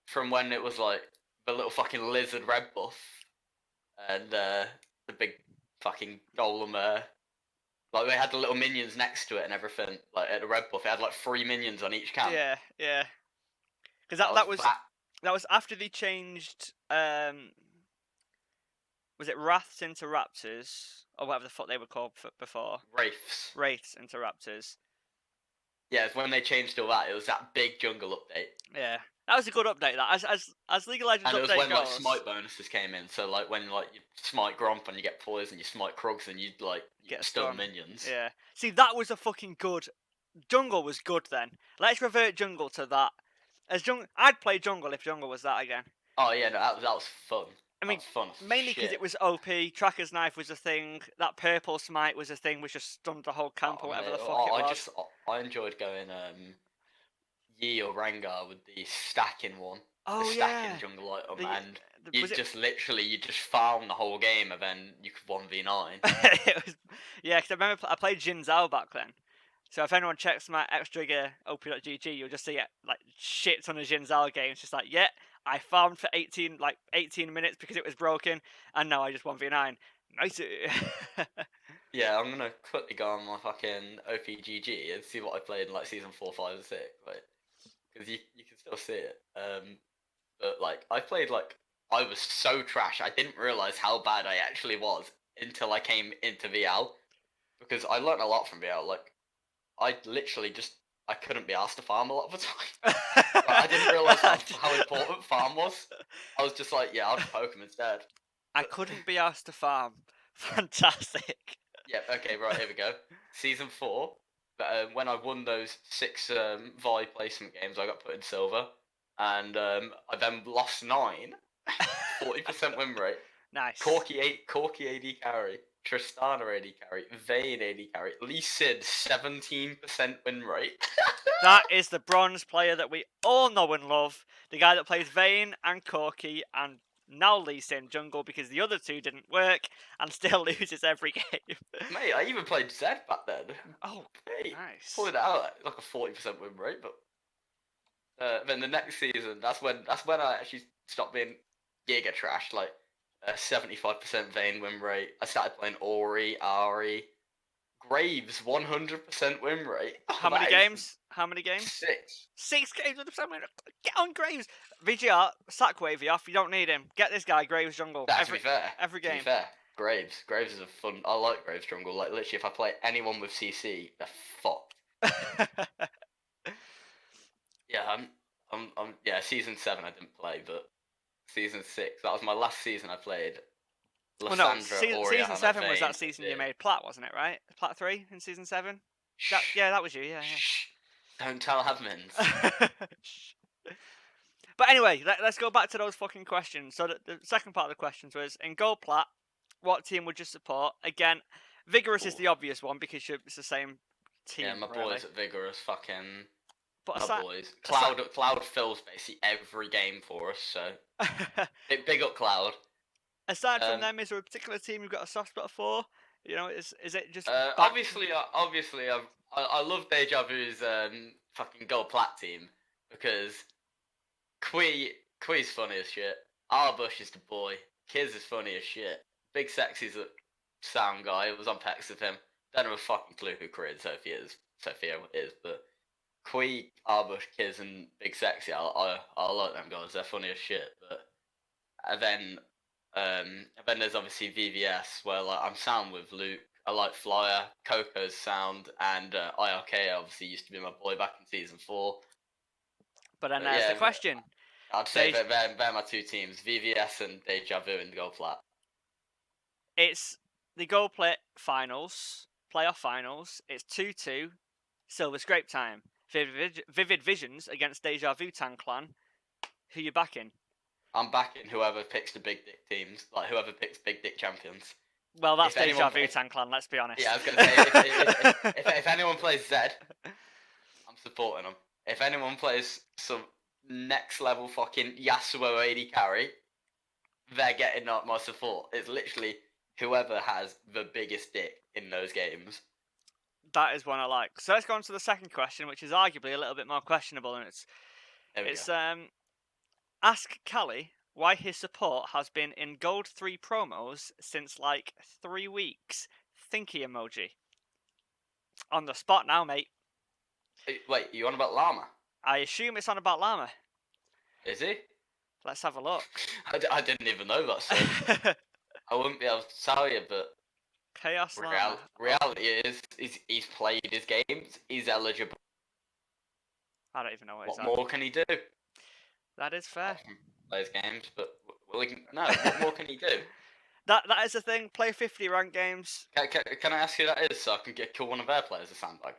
from when it was like the little fucking lizard red buff and the big fucking golem. Like they had the little minions next to it and everything. Like at the red buff, it had like 3 minions on each camp. Yeah. Because that was after they changed. Was it Wraths into Raptors or whatever the fuck they were called before? Wraiths into Raptors. Yeah, it's when they changed all that. It was that big jungle update. Yeah, that was a good update. That as League of Legends and update it was when goes, like smite bonuses came in. So like when like you smite Gromp and you get poison, you smite Krugs and you'd like get stun minions. Yeah. See, that was a fucking good. Jungle was good then. Let's revert jungle to that. I'd play jungle if jungle was that again. Oh yeah, no, that was fun. I That mean, was fun as mainly because shit. it was OP. Tracker's knife was a thing. That purple smite was a thing, which just stunned the whole camp or Oh, whatever mate, the fuck it I was. I enjoyed going Yi or Rengar with the stacking one, the Oh stacking yeah. jungle item, The, and you was it? just literally you just farm the whole game, and then you could 1v9. It was, yeah, because I remember I played Jin Zhao back then. So if anyone checks my xtrigger op.gg, you'll just see it like shit ton of Jin Zhao games. Just like, yeah, I farmed for 18 minutes because it was broken, and now I just 1v9. Nice. Yeah, I'm gonna quickly go on my fucking OPGG and see what I played in like season 4, 5, and 6, like, because you can still see it. But like I played like I was so trash. I didn't realize how bad I actually was until I came into VL, because I learned a lot from VL. Like I literally just I couldn't be asked to farm a lot of the time. Like, I didn't realize how important farm was. I was just like, yeah, I'll just poke him instead. I couldn't be asked to farm. Fantastic. Yeah, okay, right, here we go. Season 4, when I won those 6 volley placement games, I got put in silver. And I then lost 9. 40% win rate. Nice. Corky AD carry. Tristana AD carry. Vayne AD carry. Lee Sid 17% win rate. That is the bronze player that we all know and love. The guy that plays Vayne and Corky and now Lee Sin jungle because the other two didn't work and still loses every game. Mate, I even played Zed back then. Oh, Mate, nice. pulled it out at like a 40% win rate, but then the next season, that's when I actually stopped being giga trash, like 75% Vayne win rate. I started playing Ori, Ari, Graves 100% win rate. How many games? How many games? 6. 6 games with the same win. Get on Graves. VGR, sack Wavy off. You don't need him. Get this guy, Graves jungle. To be fair, every game. To be fair, Graves is a fun. I like Graves jungle. Like literally, if I play anyone with CC, they're fucked. Yeah, yeah. Season 7 I didn't play, but season 6 that was my last season I played. Well, no, Lissandra, Orianna, season 7 was Vayne, that season you made Plat, wasn't it? Right, Plat 3 in season 7. Yeah, that was you. Yeah. Shh. Don't tell admins. But anyway, let's go back to those fucking questions. So the second part of the questions was, in Gold Plat, what team would you support? Again, Vigorous is the obvious one because it's the same team. Yeah, my really. boys at Vigorous, fucking. But My boys. Cloud fills basically every game for us, so big up Cloud. Aside from them, is there a particular team you've got a soft spot for? You know, is it just obviously I love Deja Vu's fucking Gold Plat team because Quee's funny as shit. Arbush is the boy. Kiz is funny as shit. Big Sexy's a sound guy. I was on Pex with him. Don't have a fucking clue who Sophia is, but Quee, Arbush, Kiz, and Big Sexy, I like them guys. They're funny as shit. But and then there's obviously VVS, where like I'm sound with Luke. I like Flyer, Coco's sound, and IRK obviously used to be my boy back in season 4. But then there's the question. I'd say they're my 2 teams, VVS and Deja Vu in the Gold Plat. It's the Gold Plat finals, playoff finals. It's 2-2, Silver Scrape time. Vivid Visions against Deja Vu Tan Clan. Who you backing? I'm backing whoever picks the big dick teams, like whoever picks big dick champions. Well, that's Deja Vu Tan Clan, let's be honest. Yeah, I was going to say, if anyone plays Zed, I'm supporting them. If anyone plays some next level fucking Yasuo AD carry, they're getting my support. It's literally whoever has the biggest dick in those games. That is one I like. So let's go on to the second question, which is arguably a little bit more questionable, and it's ask Cxlly why his support has been in Gold 3 promos since like 3 weeks. Thinky emoji. On the spot now, mate. Wait, you on about Llama? I assume it's on about Llama. Is he? Let's have a look. I didn't even know that, so I wouldn't be able to tell you, but Chaos Llama. Reality is he's played his games, he's eligible. I don't even know what more can he do? That is fair. Play his games, but what more can he do? That is the thing. Play 50 ranked games. Can I ask who that is so I can kill one of their players a sandbag?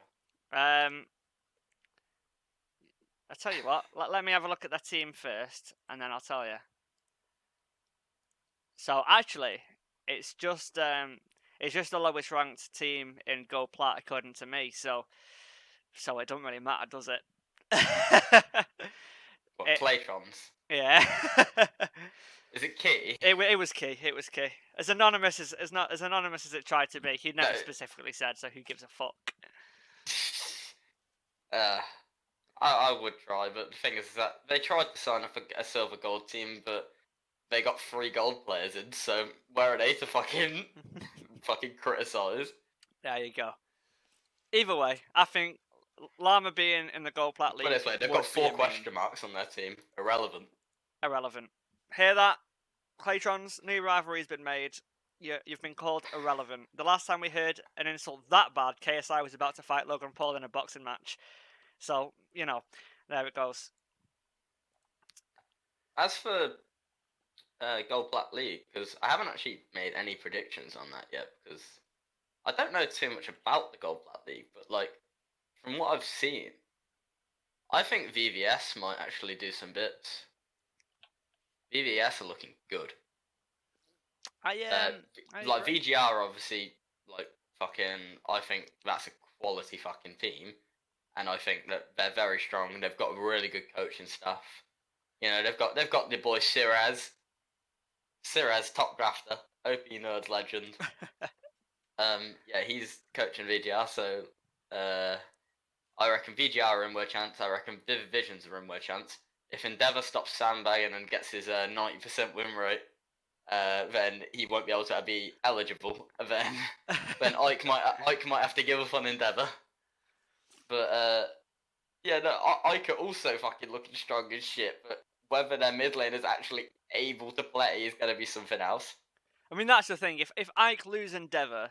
I tell you what. Let me have a look at their team first, and then I'll tell you. So actually, it's just the lowest ranked team in Gold Plat according to me. So it don't really matter, does it? What, It- Claytrons? yeah. Is it key? It was key. It was key. As anonymous as not as anonymous as it tried to be, he never No. specifically said. So who gives a fuck? uh, I would try, but the thing is that they tried to sign up a silver gold team, but they got 3 gold players in. So where are they to fucking criticize? There you go. Either way, I think Llama being in the Gold Plat Put it League this way, they've would got be 4 a meme. question marks on their team. Irrelevant. Irrelevant. Hear that? Claytrons, new rivalry's been made. You've been called irrelevant. The last time we heard an insult that bad, KSI was about to fight Logan Paul in a boxing match. So, there it goes. As for Gold Plat League, because I haven't actually made any predictions on that yet, because I don't know too much about the Gold Plat League, but like from what I've seen, I think VVS might actually do some bits. VVS are looking good. I Like agree. VGR, obviously, like fucking. I think that's a quality fucking team, and I think that they're very strong. They've got really good coaching staff. You know, they've got the boy Siraz, top grafter, OP Nerds legend. Yeah, he's coaching VGR, so I reckon VGR are in with a chance. I reckon Vivid Visions are in with a chance. If Endeavour stops sandbagging and gets his 90% win rate, then he won't be able to be eligible. Then Ike might have to give up on Endeavour. But yeah, no, Ike are also fucking looking strong as shit. But whether their mid lane is actually able to play is gonna be something else. I mean, that's the thing. If Ike lose Endeavour,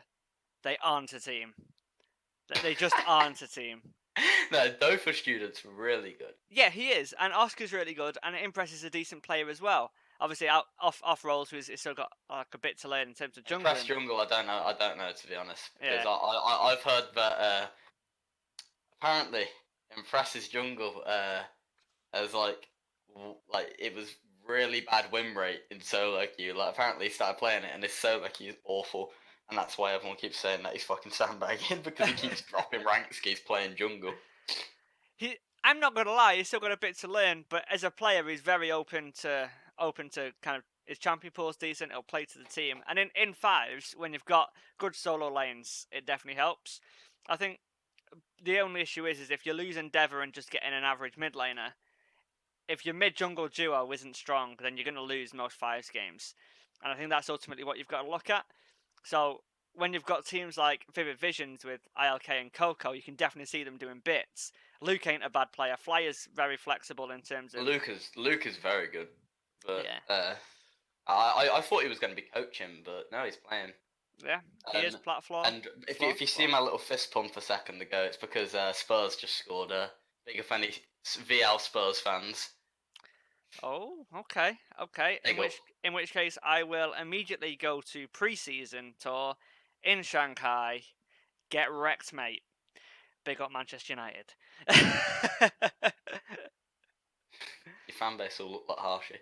they aren't a team. They just aren't a team. No, Dofa student's really good. Yeah, he is, and Oscar's really good, and Impress is a decent player as well. Obviously, off roles, he's still got like a bit to learn in terms of jungling. Impress jungle, I don't know to be honest, because Yeah. I've heard that apparently Impress's jungle has like it was really bad win rate in solo queue. Like apparently he started playing it and his solo queue is awful, and that's why everyone keeps saying that he's fucking sandbagging because he keeps dropping ranks. He's playing jungle. I'm not gonna lie, he's still got a bit to learn, but as a player, he's very open to kind of his champion pool's decent. He'll play to the team, and in fives, when you've got good solo lanes, it definitely helps. I think the only issue is if you lose Endeavour and just getting an average mid laner, if your mid jungle duo isn't strong, then you're going to lose most fives games, and I think that's ultimately what you've got to look at. So when you've got teams like Vivid Visions with ILK and Coco, you can definitely see them doing bits. Luke ain't a bad player. Flyer's very flexible in terms of. Luke is very good, but Yeah. I thought he was going to be coaching, but no, he's playing. Yeah, he is platform. And if you see my little fist pump a second ago, it's because Spurs just scored. Big of any VL Spurs fans. Oh, okay. In which case, I will immediately go to pre-season tour in Shanghai. Get wrecked, mate. Big up Manchester United. Your fan base will look like Harshy.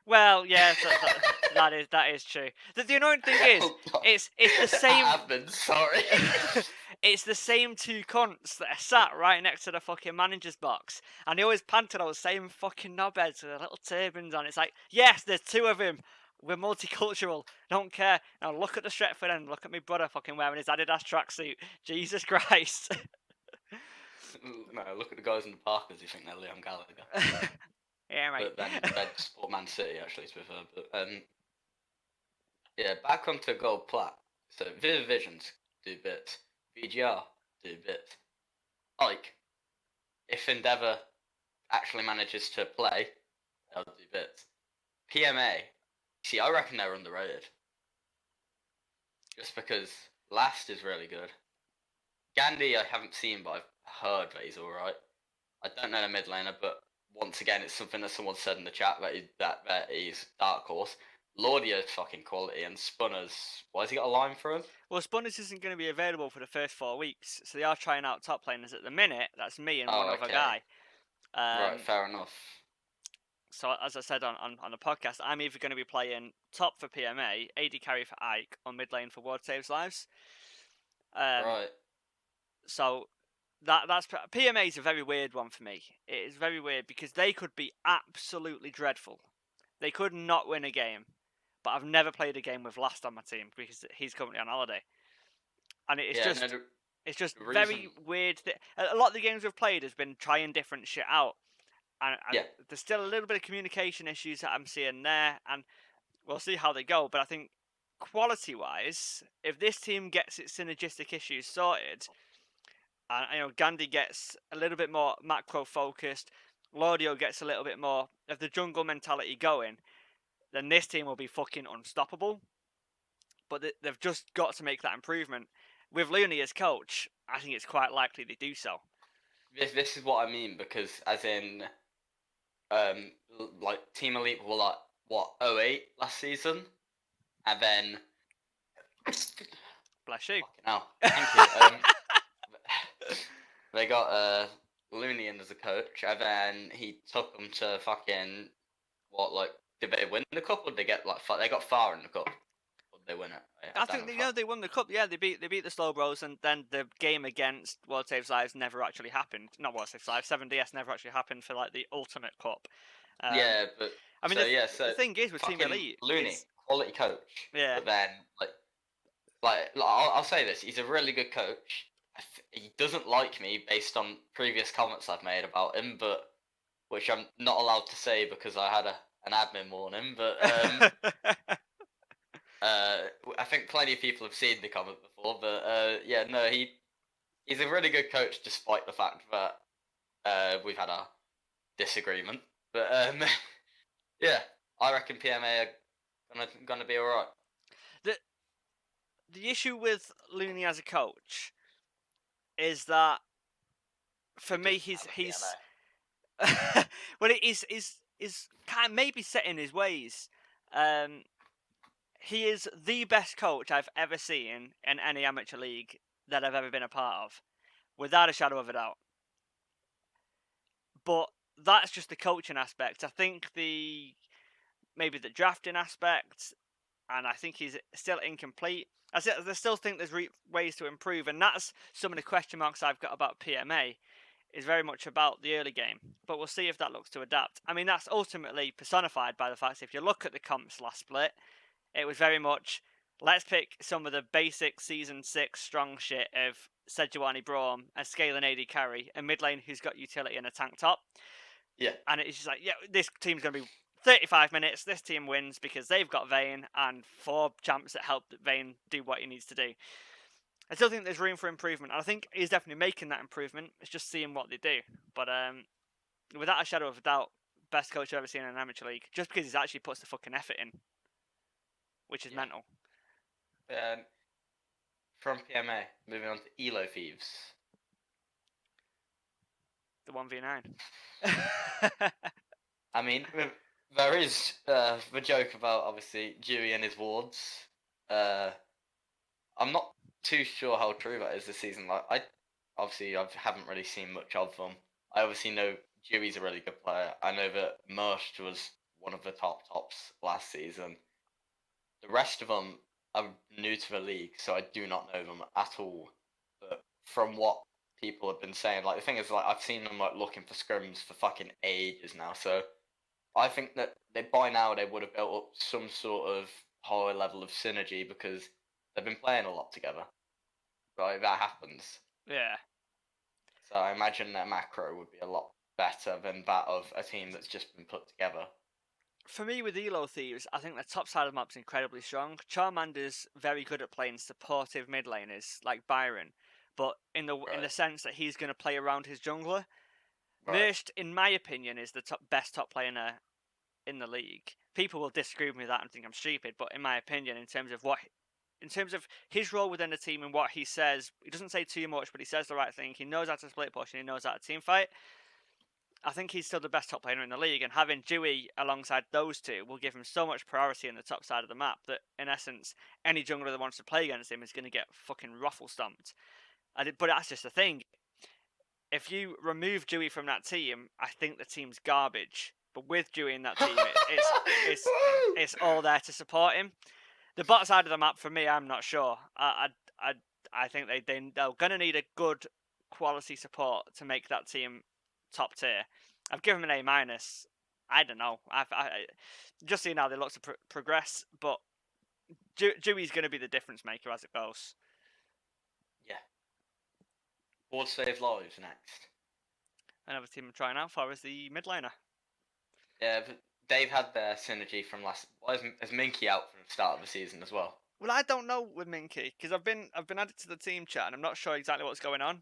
Well, yeah, that is true. The annoying thing is, it's the same. Sorry. It's the same two cunts that are sat right next to the fucking manager's box, and they always pant to those same fucking knobheads with their little turbans on. It's like, yes, there's 2 of him. We're multicultural. Don't care. Now look at the Stretford and look at my brother fucking wearing his Adidas tracksuit. Jesus Christ. No, look at the guys in the Parkers who think they're Liam Gallagher. Yeah, mate. But then they support Man City, actually, to be fair. But yeah, back onto Gold Plat. So Vivid Visions do bits. VGR do bits. Like, if Endeavour actually manages to play, they'll do bits. PMA, see, I reckon they're underrated. Just because Last is really good. Gandhi I haven't seen, but I've heard that he's alright. I don't know the mid laner, but once again, it's something that someone said in the chat that he's Dark Horse. Lordio's fucking quality, and Spunner's. Why has he got a line for him? Well, Spunners isn't going to be available for the first 4 weeks, so they are trying out top laners at the minute. That's me and one other guy. Right, fair enough. So as I said on the podcast, I'm either going to be playing top for PMA, AD carry for Ike, or mid lane for Ward Saves Lives. Right. So that's PMA is a very weird one for me. It is very weird because they could be absolutely dreadful. They could not win a game, but I've never played a game with Last on my team because he's currently on holiday, and it's Yeah, just no, it's just the very reason. weird. A lot of the games we've played has been trying different shit out, and Yeah, there's still a little bit of communication issues that I'm seeing there, and we'll see how they go. But I think quality-wise, if this team gets its synergistic issues sorted, and Gandhi gets a little bit more macro focused, Laudio gets a little bit more of the jungle mentality going, then this team will be fucking unstoppable. But they've just got to make that improvement. With Looney as coach, I think it's quite likely they do so. this is what I mean, because as in, like Team Elite were like what 08 last season, and then Bless you. fucking hell, thank you. They got Looney in as a coach, and then he took them to fucking what, like, did they win the cup, or did they get like they got far in the cup, or did they win it? I I don't think know. they won the cup. Yeah, they beat the Slow Bros, and then the game against World Saves Lives never actually happened. Not World Saves Lives, 7DS never actually happened for like the Ultimate Cup. Yeah, but I mean, so yeah, the so thing is with Team fucking Elite Looney, is quality coach, yeah. but then I'll say this: he's a really good coach. He doesn't like me based on previous comments I've made about him, but which I'm not allowed to say because I had an admin warning. But I think plenty of people have seen the comment before. But yeah, no, he's a really good coach despite the fact that we've had our disagreement. But yeah, I reckon PMA are gonna be all right. The issue with Looney as a coach is that for He me doesn't he's have a he's PMA. well, it is kind of maybe set in his ways. He is the best coach I've ever seen in any amateur league that I've ever been a part of, without a shadow of a doubt. But that's just the coaching aspect. I think maybe the drafting aspect, and I think he's still incomplete. I still think there's ways to improve, and that's some of the question marks I've got about PMA. Is very much about the early game, but we'll see if that looks to adapt. I mean, that's ultimately personified by the fact if you look at the comps last split, it was very much let's pick some of the basic season 6 strong shit of Sejuani Braum, a scaling AD carry, a mid lane who's got utility and a tank top. Yeah. And it's just like, yeah, this team's going to be 35 minutes. This team wins because they've got Vayne and 4 champs that help Vayne do what he needs to do. I still think there's room for improvement. And I think he's definitely making that improvement. It's just seeing what they do. But without a shadow of a doubt, best coach I've ever seen in an amateur league. Just because he actually puts the fucking effort in, which is Yeah. mental. From PMA, moving on to Elo Thieves. The 1v9. I mean, there is the joke about obviously Dewey and his wards. I'm not too sure how true that is this season. Like, I haven't really seen much of them. I obviously know Dewey's a really good player. I know that Merst was one of the tops last season. The rest of them are new to the league, so I do not know them at all. But from what people have been saying, like, the thing is, like, I've seen them like looking for scrims for fucking ages now. So I think that by now they would have built up some sort of higher level of synergy because they've been playing a lot together. Right, that happens. Yeah. So I imagine their macro would be a lot better than that of a team that's just been put together. For me, with Elo Thieves, I think the top side of the map's incredibly strong. Charmander's very good at playing supportive mid laners like Byron, but in the sense that he's going to play around his jungler. Right. Merst, in my opinion, is the best top player in the league. People will disagree with me with that and think I'm stupid, but in my opinion, in terms of his role within the team and what he says, he doesn't say too much, but he says the right thing. He knows how to split push and he knows how to team fight. I think he's still the best top player in the league, and having Dewey alongside those two will give him so much priority in the top side of the map that, in essence, any jungler that wants to play against him is going to get fucking ruffle stomped. But that's just the thing. if you remove Dewey from that team, I think the team's garbage. But with Dewey in that team, it's all there to support him. The bot side of the map for me, I'm not sure. I think they're gonna need a good quality support to make that team top tier. I've given them an A minus. I don't know. I just seeing how they look to progress, but Dewey's going to be the difference maker as it goes. Yeah. Board Save Lives next. Another team I'm trying out for is the mid laner. Yeah, but they've had their synergy from last. Why is Minky out from the start of the season as well? Well, I don't know with Minky because I've been added to the team chat and I'm not sure exactly what's going on.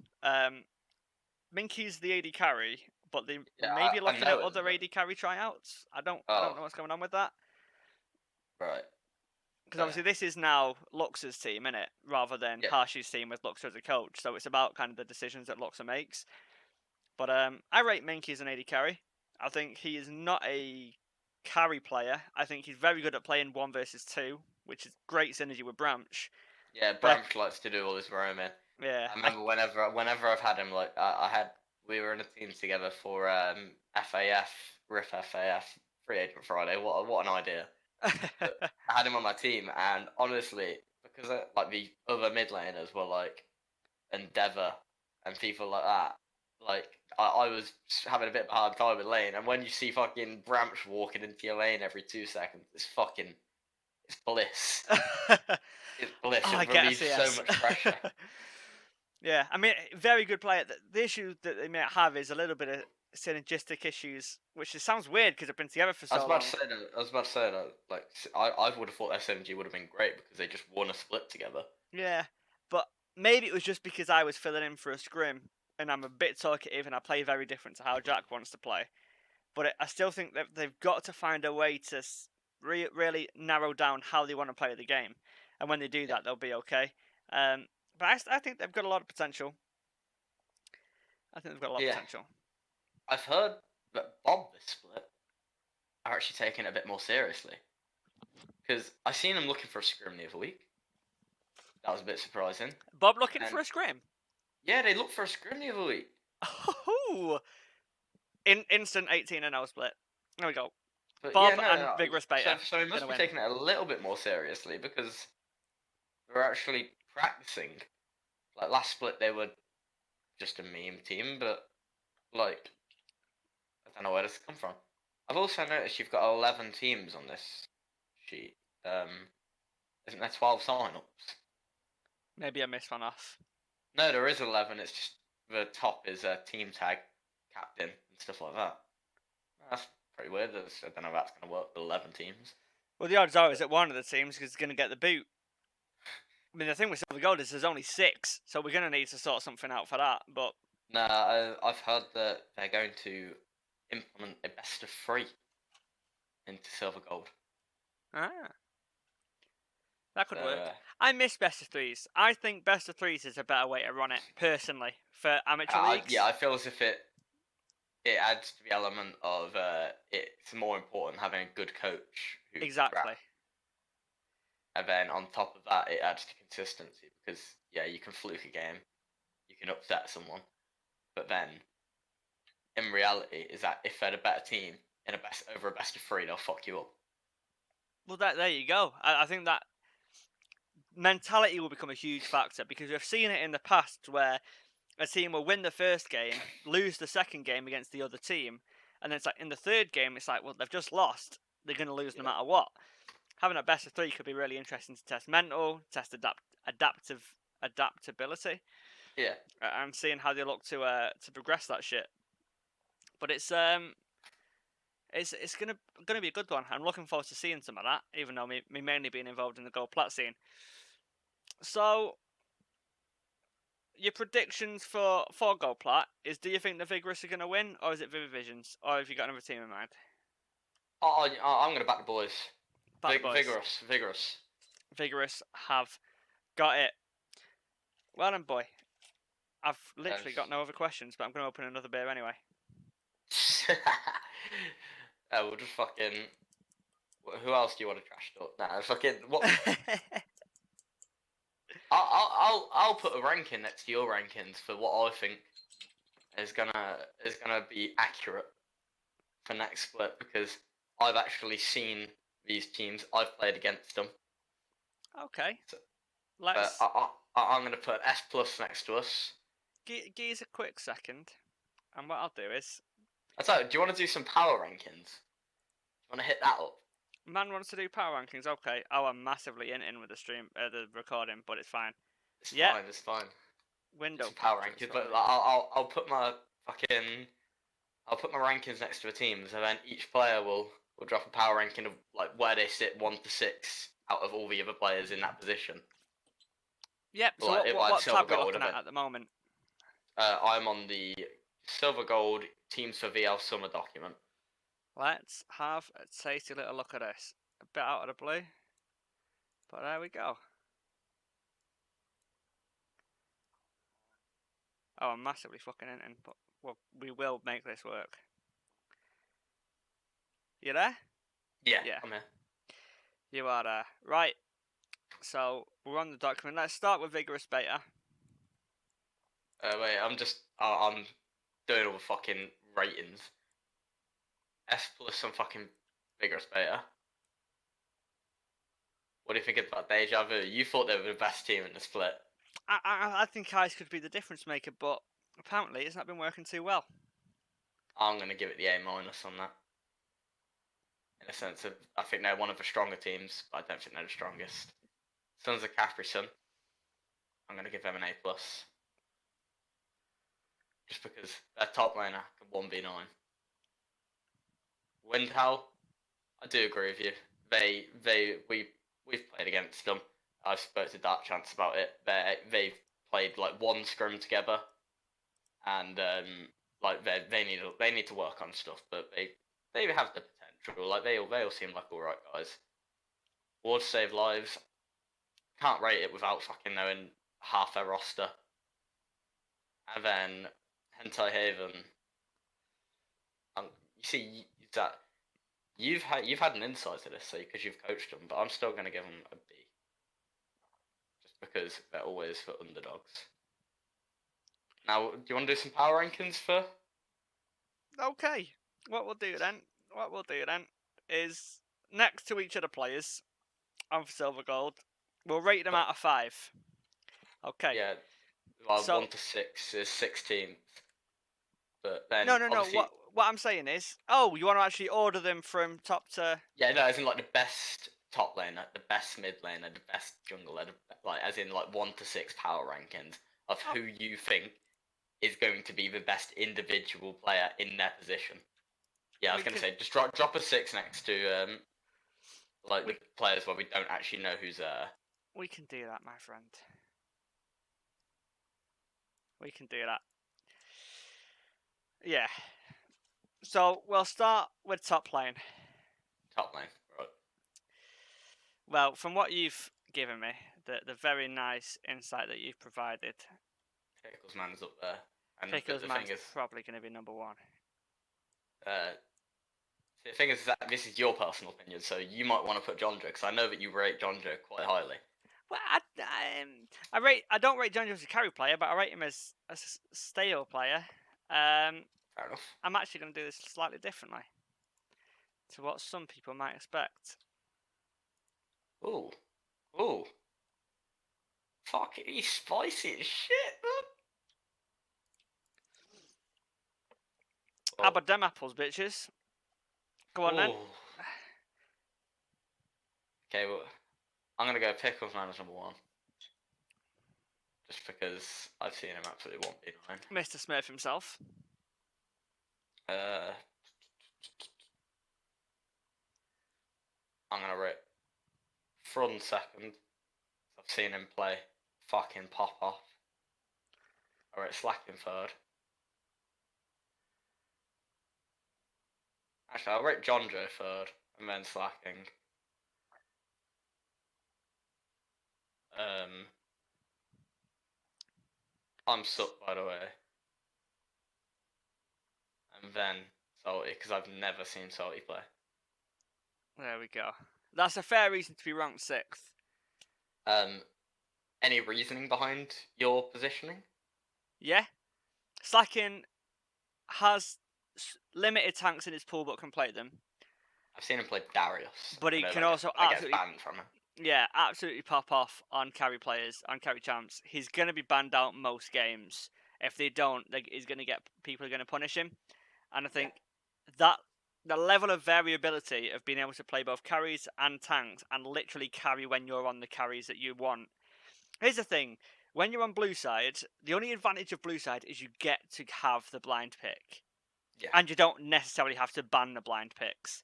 Minky's the AD carry, but they Yeah, may be I looking know at it, other but... AD carry tryouts. I don't Oh, know what's going on with that. right. Because obviously this is now Lux's team, innit? Rather than Yeah. Harshy's team with Lux as a coach. So it's about kind of the decisions that Luxa makes. But I rate Minky as an AD carry. I think he is not a carry player. I think he's very good at playing 1 versus 2, which is great synergy with Branch. Yeah, But Bramch likes to do all this roaming. yeah, I remember whenever I've had him, like we were in a team together for FAF, RIF FAF, Free Agent Friday. What an idea! But I had him on my team, and honestly, because like the other mid laners were like Endeavour and people like that, like I was having a bit of a hard time with lane. And when you see fucking Bramch walking into your lane every 2 seconds, it's bliss. It's bliss. I It get a relieves so CS. much pressure. Yeah, I mean, very good player. The issue that they might have is a little bit of synergistic issues, which sounds weird because they've been together for I was so about long. to say that. I was about to say that. Like, I would have thought SMG would have been great because they just won a split together. Yeah, but maybe it was just because I was filling in for a scrim and I'm a bit talkative and I play very different to how Jack wants to play. But I still think that they've got to find a way to really narrow down how they want to play the game, and when they do Yeah. that, they'll be okay. But I think they've got a lot of potential. I think they've got a lot of Yeah. potential. I've heard that Bob this split are actually taking it a bit more seriously because I seen him looking for a scrim the other week. That was a bit surprising. Bob looking And for a scrim. yeah, they looked for a scrim the other week. Oh, instant 18-0 split. There we go. But Bob yeah, no, and no. Vigorous So, Beta so he must gonna be win. taking it a little bit more seriously because they're actually practicing. Like last split, they were just a meme team, but like I don't know where this come from. I've also noticed you've got 11 teams on this sheet. Isn't there 12 sign-ups? Maybe I missed one off. No, there is 11. It's just the top is a team tag, captain, and stuff like that. That's pretty weird. I don't know if that's going to work with 11 teams. Well, the odds are is that one of the teams is going to get the boot. I mean, the thing with Silver Gold is there's only 6, so we're going to need to sort something out for that. But Nah, I've heard that they're going to implement a best of 3 into Silver Gold. That could So, work. I miss best of 3s. I think best of 3s is a better way to run it, personally, for amateur leagues. yeah, I feel as if it adds to the element of it's more important having a good coach who Exactly. track. And then on top of that, it adds to consistency because yeah, you can fluke a game, you can upset someone, but then in reality, is that if they're a better team in over a best of 3, they'll fuck you up. Well, there you go. I think that mentality will become a huge factor because we've seen it in the past where a team will win the first game, lose the second game against the other team, and then it's like in the third game, it's like, well, they've just lost. They're going to lose no matter what. Having a best of 3 could be really interesting to test mental, test adaptability. Yeah. And seeing how they look to progress that shit. But it's gonna be a good one. I'm looking forward to seeing some of that, even though me mainly being involved in the gold plat scene. So, your predictions for gold plat is: do you think the Vigorous are gonna win, or is it Vivivisions, or have you got another team in mind? I'm gonna back the boys. Back the boys. Vigorous. Vigorous have got it. Well done, boy. I've literally got no other questions, but I'm gonna open another beer anyway. We'll just fucking. Who else do you want to trash talk? Nah, fucking what? I'll put a ranking next to your rankings for what I think is gonna be accurate for next split because I've actually seen these teams. I've played against them. Okay. So, Let's but I'm gonna put S plus next to us. give us a quick second, and what I'll do is, Do you want to do some power rankings? Do you want to hit that up? man wants to do power rankings. Okay. Oh, I'm massively in with the stream, the recording, but it's fine. It's Yeah. fine. It's fine. Window Some power capture, rankings, but sorry. I'll put my rankings next to a team, so then each player will drop a power ranking of like where they sit 1 to 6 out of all the other players in that position. Yep. So Like, what silver tab are we gold looking event. at the moment? I'm on the silver gold teams for VL summer document. Let's have a tasty little look at this. A bit out of the blue, but there we go. Oh, I'm massively fucking in, but we will make this work. You there? Yeah, Yeah. I'm here. You are there. Right. So we're on the document. Let's start with vigorous beta. Wait, I'm doing all the fucking ratings. S plus some fucking vigorous beta. What do you think about Deja Vu? You thought they were the best team in the split. I think Ice could be the difference maker, but apparently it's not been working too well. I'm gonna give it the A minus on that. In a sense of, I think they're one of the stronger teams, but I don't think they're the strongest. Sons of Caprison, I'm gonna give them an A plus. Just because their top laner can 1v9. Windhowl, I do agree with you. We've played against them. I've spoke to Dark Chance about it. They've played like one scrum together, and like they need to work on stuff, but they have the potential. Like they all seem like all right guys. Ward save lives. Can't rate it without fucking knowing half their roster. And then Hentai Haven. You see that you've had an insight to this, because you've coached them, but I'm still going to give them a B, just because they're always for underdogs. Now, do you want to do some power rankings for? Okay. What we'll do then is next to each of the players of silver gold, we'll rate them out of 5. Okay. Yeah. Well, So- 1 to 6 is 16th. But then No. obviously, What I'm saying is, you want to actually order them from top to. yeah, no, as in like the best top laner, the best mid laner, the best jungler, like as in like 1 to 6 power rankings of who you think is going to be the best individual player in their position. Yeah, I was going to say just drop a 6 next to the players where we don't actually know who's there. We can do that, my friend. We can do that. Yeah. So we'll start with top lane. Top lane, right? Well, from what you've given me, the very nice insight that you've provided, Pickles Man's up there, and Pickles the Man's thing is, probably going to be number 1. the thing is that this is your personal opinion, so you might want to put John Joe, because I know that you rate John Joe quite highly. Well, I don't rate John Jones as a carry player, but I rate him as a stale player. Fair enough. I'm actually going to do this slightly differently to what some people might expect. Ooh. Fuck it, he's spicy as shit, man. How about them apples, bitches? Go on then. Okay, well, I'm gonna go Pickles Man as number 1. Just because I've seen him absolutely 1v9. Mr. Smith himself. I'm gonna rate Front second. I've seen him play fucking pop off. I rate Slack in third. Actually, I'll rate John Joe third, and then Slacking. I'm Sup, by the way. And then Salty, because I've never seen Salty play. There we go. That's a fair reason to be ranked 6th. Any reasoning behind your positioning? Yeah. Slacking has limited tanks in his pool but can play them. I've seen him play Darius. But I he know can that also that gets absolutely, banned from him. yeah, absolutely pop off on carry players, on carry champs. He's going to be banned out most games. If they don't, he's going to get, people are going to punish him. And I think that the level of variability of being able to play both carries and tanks and literally carry when you're on the carries that you want. Here's the thing. When you're on blue side, the only advantage of blue side is you get to have the blind pick. Yeah. And you don't necessarily have to ban the blind picks.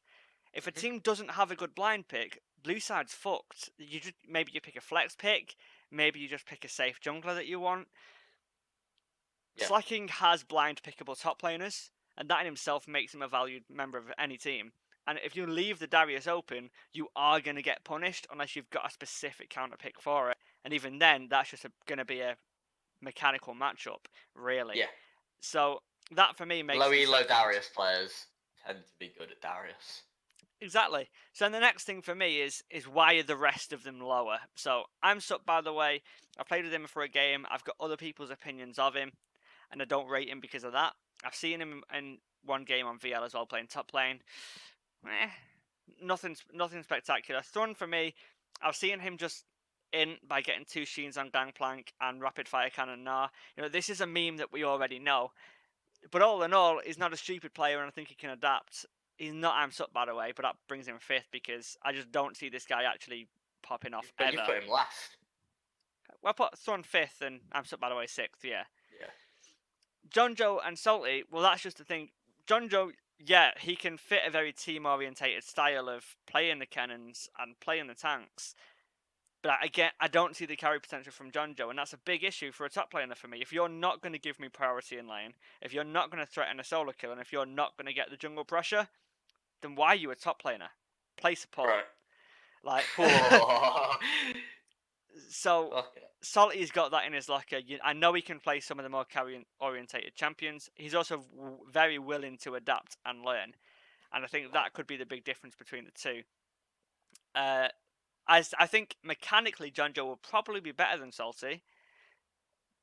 If a Mhm. team doesn't have a good blind pick, blue side's fucked. You just, maybe you pick a flex pick, maybe you just pick a safe jungler that you want. Yeah. Slacking has blind pickable top laners, and that in himself makes him a valued member of any team. And if you leave the Darius open, you are going to get punished unless you've got a specific counter pick for it. And even then, that's just going to be a mechanical matchup, really. Yeah. So that for me makes Low these elo sections. Darius players tend to be good at Darius. Exactly. So then the next thing for me is why are the rest of them lower? So I'm Sup, by the way. I played with him for a game. I've got other people's opinions of him, and I don't rate him because of that. I've seen him in one game on VL as well, playing top lane. Nothing spectacular. Thorn for me, I've seen him just in by getting 2 Sheens on Gangplank and Rapid Fire Cannon Gnar. You know, this is a meme that we already know. But all in all, he's not a stupid player, and I think he can adapt. He's not Amps Up, by the way, but that brings him 5th because I just don't see this guy actually popping off But ever. you put him last. Well, I put Thorn 5th and Amps Up, by the way, 6th, yeah. Yeah. Jonjo and Salty, well, that's just the thing. Jonjo, yeah, he can fit a very team-orientated style of playing the cannons and playing the tanks. But again, I don't see the carry potential from Jonjo, and that's a big issue for a top laner for me. If you're not going to give me priority in lane, if you're not going to threaten a solo kill, and if you're not going to get the jungle pressure, then why are you a top laner? Play support. Right. Like, Whoa. so Fuck it. Salty's got that in his locker. I know he can play some of the more carry-orientated champions. He's also very willing to adapt and learn, and I think that could be the big difference between the two. I think mechanically, Jonjo will probably be better than Salty,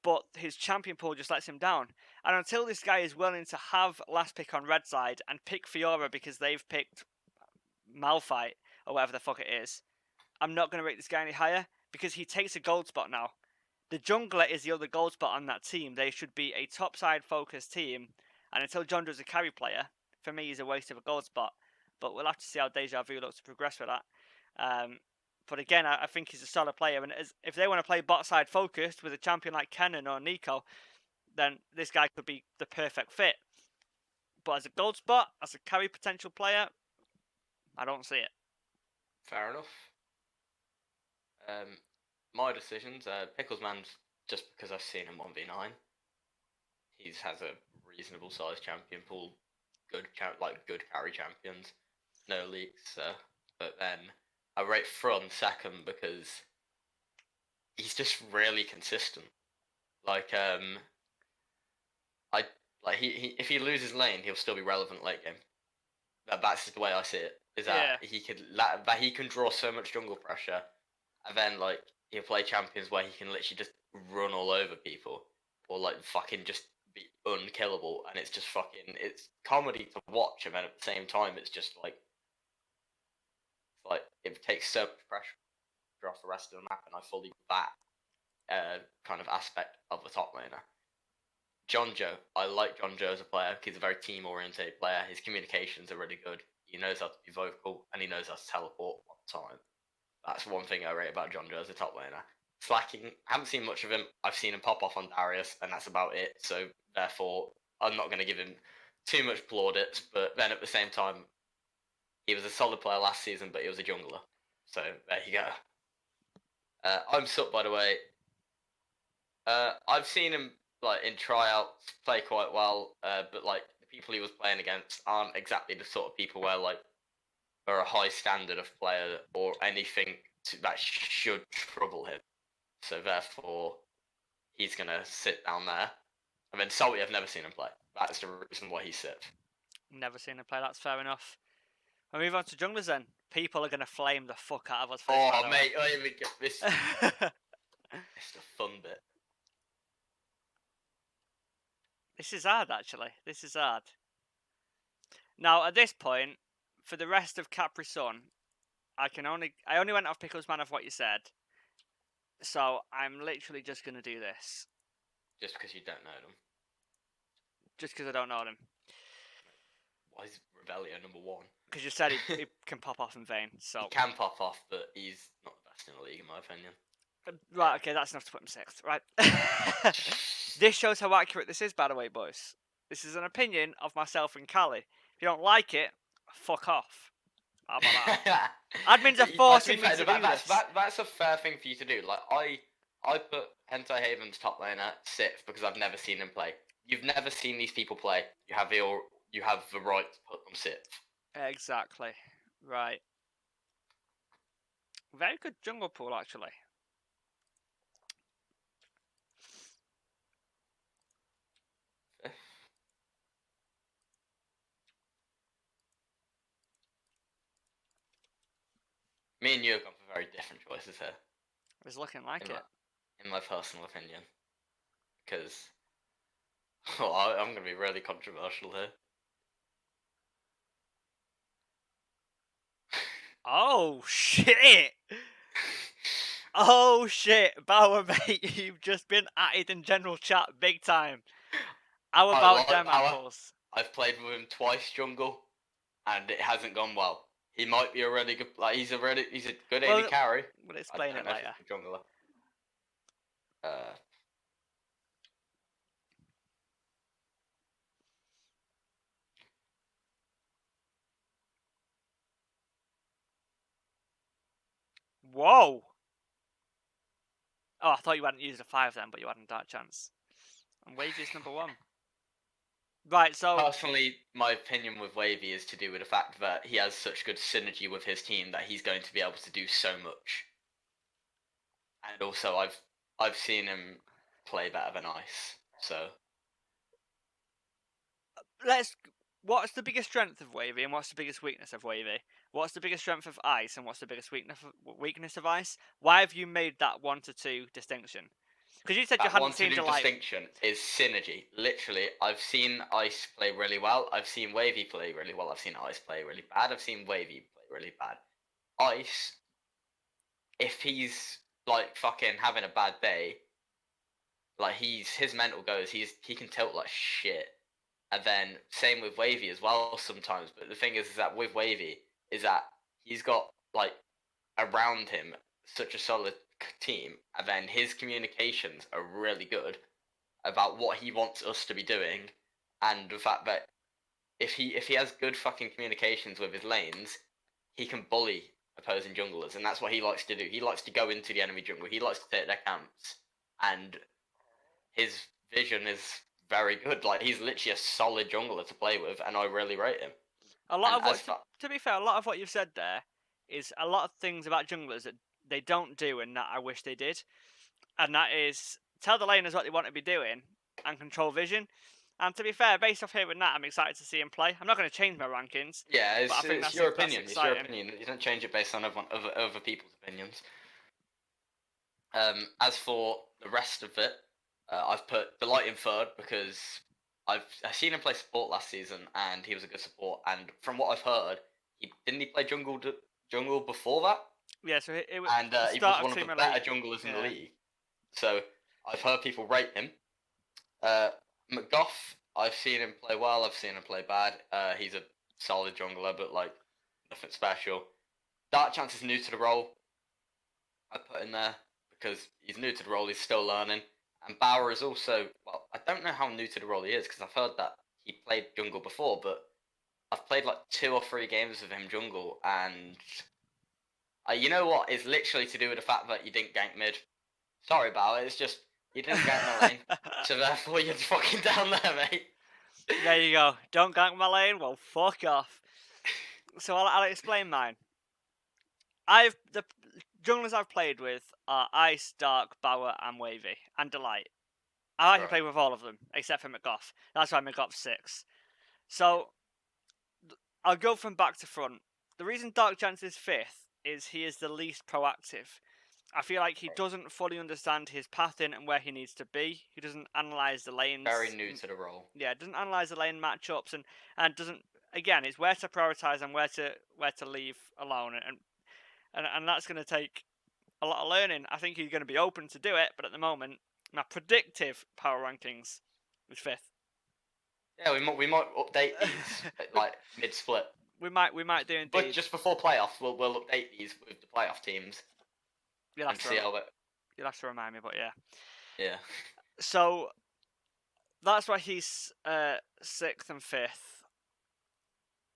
but his champion pool just lets him down. And until this guy is willing to have last pick on red side and pick Fiora because they've picked Malphite or whatever the fuck it is, I'm not going to rate this guy any higher because he takes a gold spot now. The jungler is the other gold spot on that team. They should be a top side focused team. And until Jonjo's a carry player, for me, he's a waste of a gold spot. But we'll have to see how Deja Vu looks to progress with that. But again, I think he's a solid player. And if they want to play bot side focused with a champion like Kennen or Nico, then this guy could be the perfect fit. But as a gold spot, as a carry potential player, I don't see it. Fair enough. My decisions, Picklesman's just because I've seen him 1v9. He has a reasonable sized champion pool, good carry champions, no leaks. But then I rate Frun second because he's just really consistent. He if he loses lane, he'll still be relevant late game. That's the way I see it. Is that he can draw so much jungle pressure, and then he'll play champions where he can literally just run all over people, or fucking just be unkillable, and it's just it's comedy to watch, and then at the same time it's just it takes so much pressure off the rest of the map, and I fully that kind of aspect of the top laner. Jonjo, I like Jonjo as a player. He's a very team-oriented player. His communications are really good. He knows how to be vocal, and he knows how to teleport on time. That's one thing I rate about Jonjo as a top laner. Slacking, I haven't seen much of him. I've seen him pop off on Darius, and that's about it. So therefore, I'm not going to give him too much plaudits. But then at the same time, he was a solid player last season, but he was a jungler. So there you go. I'm Sup, by the way. I've seen him in tryouts play quite well, but the people he was playing against aren't exactly the sort of people where are a high standard of player or anything that should trouble him. So therefore, he's gonna sit down there. And then Salty, I've never seen him play. That's the reason why he's sits. Never seen him play. That's fair enough. We'll move on to junglers then. People are gonna flame the fuck out of us. Oh mate, this it's the fun bit. This is hard, actually. This is hard. Now, at this point, for the rest of Capri Sun, I only went off Pickles Man of what you said. So I'm literally just gonna do this. Just because you don't know them. Just because I don't know them. Why is Rebellion number 1? Because you said he can pop off in vain. So He can pop off, but he's not the best in the league, in my opinion. right, okay, that's enough to put him 6th. Right. This shows how accurate this is, by the way, boys. This is an opinion of myself and Cxlly. If you don't like it, fuck off. How about that? Admins are forcing me to do this. That's a fair thing for you to do. Like I put Hentai Haven's top laner 6th because I've never seen him play. You've never seen these people play. You have the right to put them 6th. Exactly. Right. Very good jungle pool, actually. Me and you have gone for very different choices here. It's looking like it. In my personal opinion. Because I'm going to be really controversial here. Oh, shit! Oh, shit. Bauer, mate, you've just been added in general chat big time. How about them apples? I've played with him twice jungle, and it hasn't gone well. He might be a really good, like he's a good AD carry. We'll explain it later. Jungler. Whoa! Oh, I thought you hadn't used a 5 then, but you hadn't that chance. And Wavy's number 1. Right, so personally, my opinion with Wavy is to do with the fact that he has such good synergy with his team that he's going to be able to do so much. And also, I've seen him play better than Ice, so. What's the biggest strength of Wavy and what's the biggest weakness of Wavy? What's the biggest strength of Ice and what's the biggest weakness of Ice? Why have you made that 1 to 2 distinction? Because you said you hadn't seen distinction is synergy. Literally, I've seen Ice play really well. I've seen Wavy play really well. I've seen Ice play really bad. I've seen Wavy play really bad. Ice, if he's like fucking having a bad day, like his mental goes, he can tilt like shit. And then same with Wavy as well sometimes. But the thing is that with Wavy is that he's got like around him such a solid team, and then his communications are really good about what he wants us to be doing, and the fact that if he has good fucking communications with his lanes, he can bully opposing junglers, and that's what he likes to do. He likes to go into the enemy jungle. He likes to take their camps, and his vision is very good. Like he's literally a solid jungler to play with, and I really rate him. To be fair, a lot of what you've said there is a lot of things about junglers that they don't do and that I wish they did. And that is tell the laners what they want to be doing and control vision. And to be fair, based off hearing that, I'm excited to see him play. I'm not going to change my rankings. Yeah, it's your opinion. It's your opinion. You don't change it based on other people's opinions. As for the rest of it, I've put Delight in 3rd because I've seen him play support last season and he was a good support. And from what I've heard, didn't he play jungle before that? Yeah, so he was one of the better junglers in the league. So I've heard people rate him. McGough, I've seen him play well. I've seen him play bad. He's a solid jungler, but like nothing special. Dark Chance is new to the role. I put in there because he's new to the role. He's still learning. And Bauer is also, well, I don't know how new to the role he is because I've heard that he played jungle before, but I've played like 2 or 3 games with him jungle, and you know what? It's literally to do with the fact that you didn't gank mid. Sorry, Bauer, it's just you didn't gank my lane, so therefore you're fucking down there, mate. There you go. Don't gank my lane? Well, fuck off. So I'll explain mine. The junglers I've played with are Ice, Dark, Bauer, and Wavy, and Delight. I actually played with all of them, except for McGough. That's why McGough's 6. So, I'll go from back to front. The reason Dark Chance is 5th is he is the least proactive. I feel like he doesn't fully understand his path in and where he needs to be. He doesn't analyze the lanes. Very new to the role. Yeah, doesn't analyze the lane matchups and doesn't. Again, it's where to prioritize and where to leave alone, and that's going to take a lot of learning. I think he's going to be open to do it, but at the moment, my predictive power rankings is 5th. Yeah, we might update these like mid split. We might do indeed. But just before playoffs, we'll update these with the playoff teams You'll and see how it. You'll have to remind me, but yeah. Yeah. So that's why he's 6th and 5th.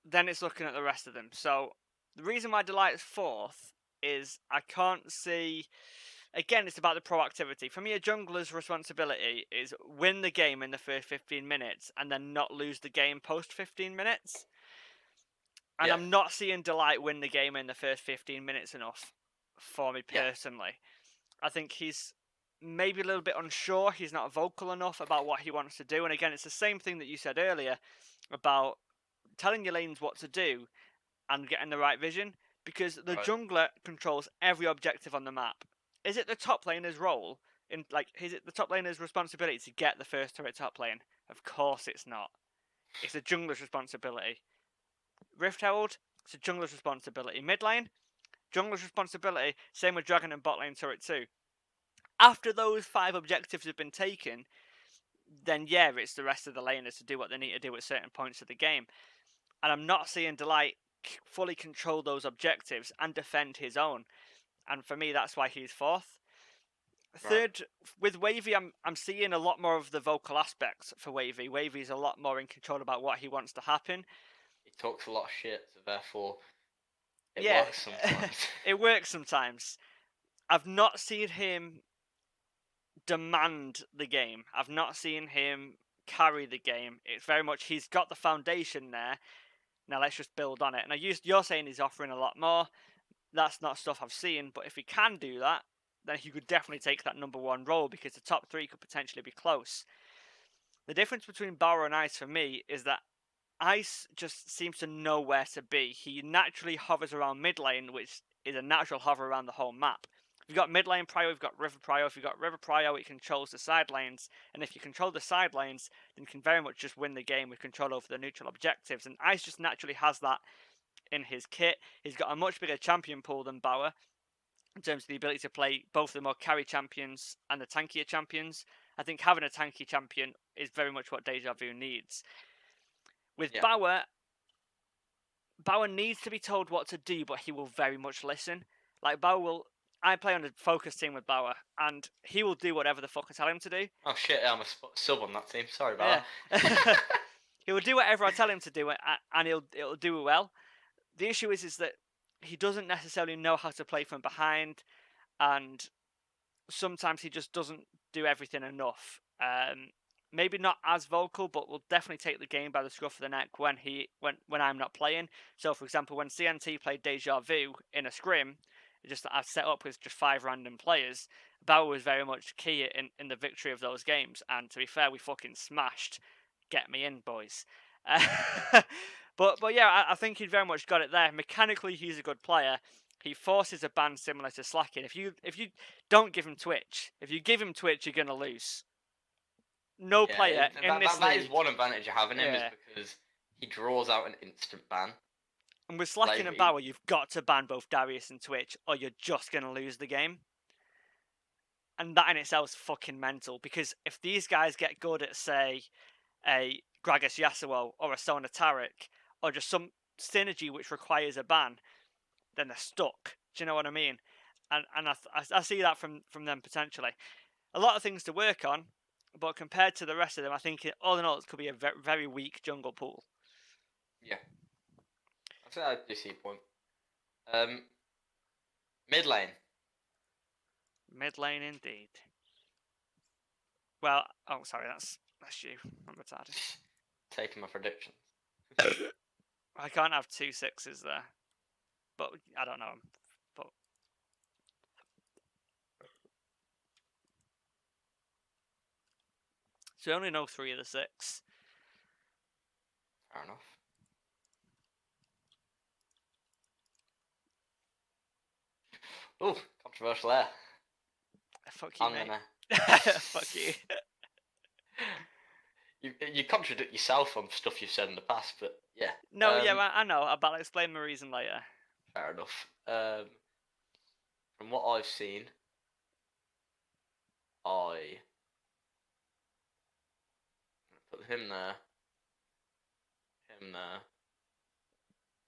Then it's looking at the rest of them. So the reason why Delight's 4th is I can't see. Again, it's about the proactivity. For me, a jungler's responsibility is win the game in the first 15 minutes and then not lose the game post 15 minutes. And Yeah. I'm not seeing Delight win the game in the first 15 minutes enough for me personally. I think he's maybe a little bit unsure. He's not vocal enough about what he wants to do. And again, it's the same thing that you said earlier about telling your lanes what to do and getting the right vision, because the jungler controls every objective on the map. Is it the top laner's role is it the top laner's responsibility to get the first turret top lane? Of course it's not. It's the jungler's responsibility. Rift Herald, it's the jungler's responsibility. Mid lane, jungler's responsibility. Same with Dragon and bot lane turret too. After those 5 objectives have been taken, then yeah, it's the rest of the laners to do what they need to do at certain points of the game. And I'm not seeing Delight fully control those objectives and defend his own. And for me, that's why he's 4th. Third, with Wavy, I'm seeing a lot more of the vocal aspects for Wavy. Wavy's a lot more in control about what he wants to happen. He talks a lot of shit, so therefore it Yeah, works sometimes. it works sometimes. I've not seen him demand the game. I've not seen him carry the game. It's very much he's got the foundation there. Now let's just build on it. And you're saying he's offering a lot more. That's not stuff I've seen, but if he can do that, then he could definitely take that number 1 role, because the top 3 could potentially be close. The difference between Bauer and Ice for me is that Ice just seems to know where to be. He naturally hovers around mid lane, which is a natural hover around the whole map. If you've got mid lane prio, you've got river prio. If you've got river prio, it controls the side lanes. And if you control the side lanes, then you can very much just win the game with control over the neutral objectives. And Ice just naturally has that in his kit. He's got a much bigger champion pool than Bauer in terms of the ability to play both the more carry champions and the tankier champions. I think having a tanky champion is very much what Deja Vu needs. With Bauer needs to be told what to do, but he will very much listen. Like I play on a focus team with Bauer, and he will do whatever the fuck I tell him to do. Oh shit, I'm a sub on that team. Sorry about that. He will do whatever I tell him to do, and it'll do it well. The issue is that he doesn't necessarily know how to play from behind, and sometimes he just doesn't do everything enough. Maybe not as vocal, but will definitely take the game by the scruff of the neck when I'm not playing. So, for example, when CNT played Deja Vu in a scrim, just I set up with just 5 random players, Bauer was very much key in the victory of those games. And to be fair, we fucking smashed. Get me in, boys. But yeah, I think he very much got it there. Mechanically, he's a good player. He forces a ban similar to Slacking. If you don't give him Twitch, if you give him Twitch, you're gonna lose. No player in this league. That is one advantage of having him, is because he draws out an instant ban. And with Slacking and Bauer, you've got to ban both Darius and Twitch, or you're just gonna lose the game. And that in itself is fucking mental, because if these guys get good at, say, a Gragas Yasuo or a Sona Taric, or just some synergy which requires a ban, then they're stuck. Do you know what I mean? And I see that from them potentially. A lot of things to work on, but compared to the rest of them, I think all in all, it could be a very, very weak jungle pool. Yeah. I think I do see a point. Mid lane. Mid lane indeed. Well, oh, sorry, that's you. I'm retarded. Taking my predictions. I can't have 2 6s there. But I don't know. But so I only know 3 of the 6. Fair enough. Oh, controversial there. Fuck you, I'm mate. gonna. Fuck you. You contradict yourself on stuff you've said in the past, but yeah. No, yeah, I know. I'll explain my reason later. Fair enough. From what I've seen, I put him there. Him there.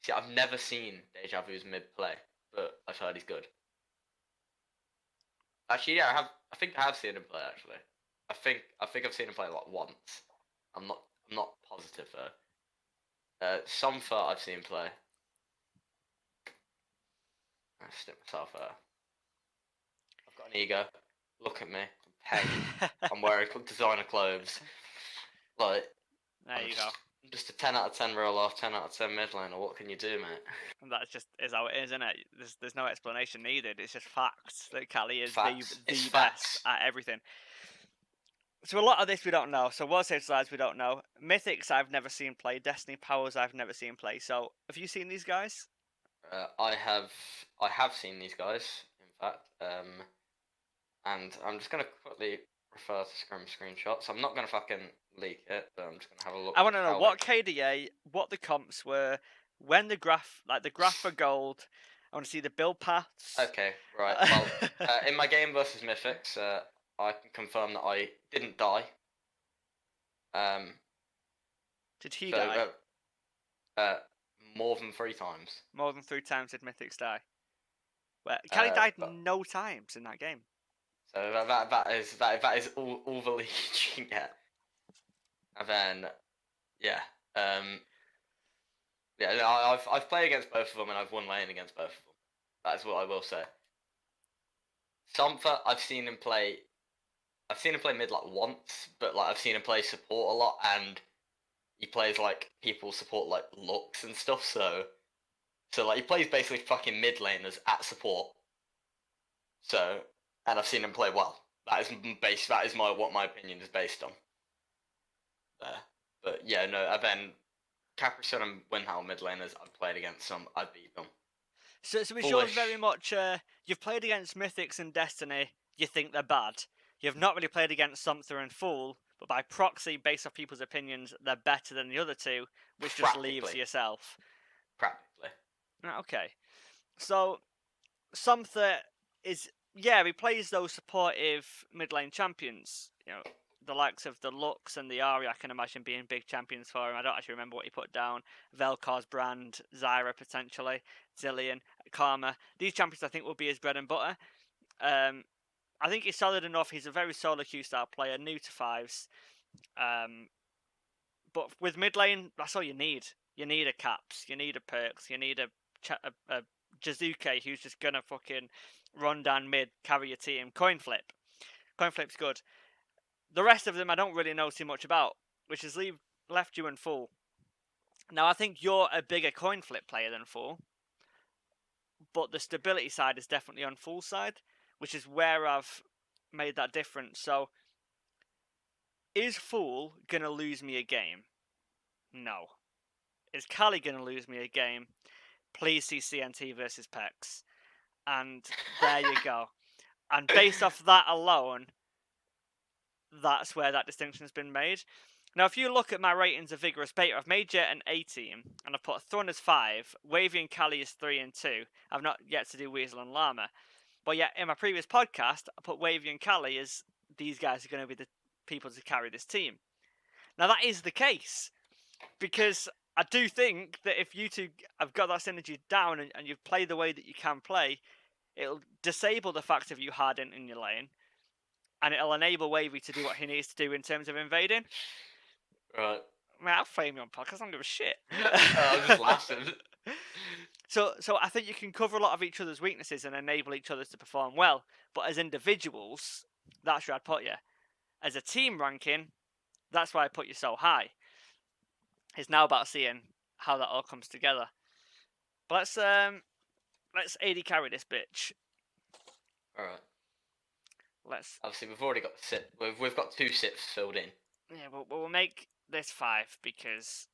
See, I've never seen Deja Vu's mid play, but I've heard he's good. Actually, yeah, I have. I think I have seen him play. Actually, I think I've seen him play like once. I'm not positive though. Somfer I've seen play. I stick myself there. I've got an ego. Look at me. I'm paid. I'm wearing designer clothes. Like, There you go. I'm just a 10 out of 10 roll off, 10 out of 10 mid laner. What can you do, mate? And that just is how it is, isn't it? There's no explanation needed. It's just facts that Cxlly is Facts. the It's best facts. at everything. So a lot of this we don't know. So World Series sides we don't know. Mythics I've never seen play. Destiny Powers I've never seen play. So have you seen these guys? I have seen these guys, in fact. And I'm just gonna quickly refer to screenshots. I'm not gonna fucking leak it, but I'm just gonna have a look. I want to know how what KDA, what the comps were, when the graph for gold. I want to see the build paths. Okay, right. Well, in my game versus Mythics, I can confirm that I didn't die. Did he So, die? more than 3 times. More than 3 times did Mythics die. Well, Cxlly died no times in that game. So that is all the leech you can get. And then, yeah, yeah. No, I've played against both of them and I've won lane against both of them. That is what I will say. Somfer, I've seen him play. I've seen him play mid like once, but like I've seen him play support a lot, and he plays like people support like Lux and stuff. So like he plays basically fucking mid laners at support. So, and I've seen him play well. That is what my opinion is based on. There, but yeah, no. And then Capricorn and Winhowl mid laners, I've played against some. I beat them. So it shows Foolish. very much. You've played against Mythics and Destiny. You think they're bad. You've not really played against Somther and Fool, but by proxy, based off people's opinions, they're better than the other two, which just leaves yourself. Practically. Okay. So Somther is, yeah, he plays those supportive mid lane champions. You know, the likes of the Lux and the Ahri, I can imagine being big champions for him. I don't actually remember what he put down. Vel'Koz, Brand, Zyra potentially, Zillion, Karma. These champions I think will be his bread and butter. I think he's solid enough. He's a very solo queue style player, new to fives. But with mid lane, that's all you need. You need a Caps, you need a Perks, you need a Jizuke who's just gonna fucking run down mid, carry your team. Coin flip. Coin flip's good. The rest of them I don't really know too much about, which has left you in Fool. Now I think you're a bigger coin flip player than Fool, but the stability side is definitely on Fool's side, which is where I've made that difference. So, is Fool gonna lose me a game? No. Is Cxlly gonna lose me a game? Please see CNT versus Pex. And there you go. And based off that alone, that's where that distinction has been made. Now, if you look at my ratings of Vigorous Beta, I've made Jet an A team, and I've put Thorn as 5, Wavy and Cxlly as 3 and 2. I've not yet to do Weasel and Llama. But yet, in my previous podcast, I put Wavy and Cxlly as these guys are going to be the people to carry this team. Now, that is the case, because I do think that if you two have got that synergy down and you've played the way that you can play, it'll disable the fact of you hard in your lane, and it'll enable Wavy to do what he needs to do in terms of invading. Right. I mean, I'll frame you on podcast. I don't give a shit. I'm just laughing. So I think you can cover a lot of each other's weaknesses and enable each other to perform well. But as individuals, that's where I'd put you. As a team ranking, that's why I put you so high. It's now about seeing how that all comes together. But let's AD carry this bitch. All right. Let's. Obviously, we've already got sit. We've got 2 sits filled in. Yeah, we'll make this 5 because,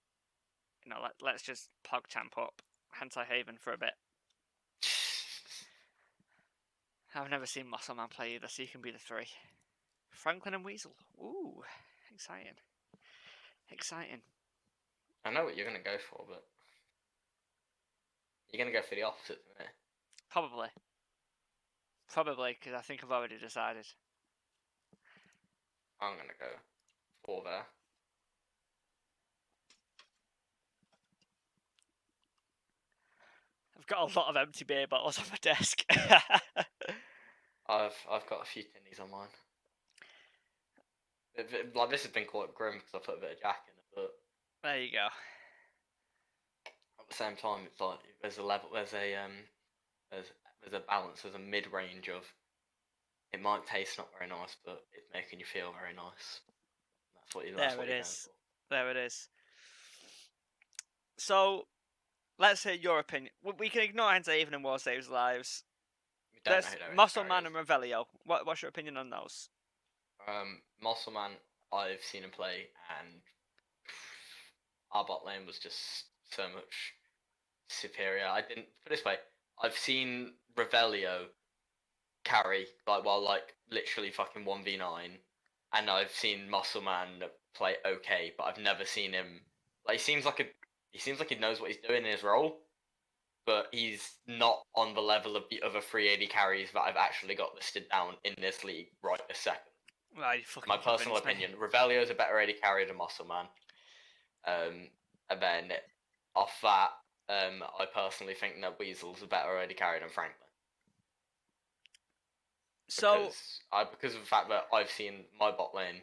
you know, let's just PogChamp up Hentai Haven for a bit. I've never seen Muscle Man play either, so you can be the 3. Franklin and Weasel. Ooh, exciting. Exciting. I know what you're gonna go for, but you're gonna go for the opposite for me. Probably. Probably, because I think I've already decided. I'm gonna go 4 there. I've got a lot of empty beer bottles on my desk. I've got a few tinnies on mine. Like this has been quite grim because I put a bit of Jack in it, but There you go. at the same time, it's like there's a level, there's a balance, there's a mid range of it might taste not very nice, but it's making you feel very nice. That's what you. That's There what it you're is. going There it is. So, let's hear your opinion. We can ignore Hentai Even and War Saves Lives. for. We don't know There's who their Muscle carry Man is. and Revelio. What's your opinion on those? Muscle Man, I've seen him play, and our bot lane was just so much superior. I didn't put it this way. I've seen Revelio carry like literally fucking 1v9, and I've seen Muscle Man play okay, but I've never seen him. Like he seems like he knows what he's doing in his role, but he's not on the level of the other 380 carries that I've actually got listed down in this league right this second. Well, you fucking My personal convinced me. opinion, Revelio's a better AD carry than Muscle Man. And then off that, I personally think that Weasel's a better AD carry than Franklin. So, Because of the fact that I've seen my bot lane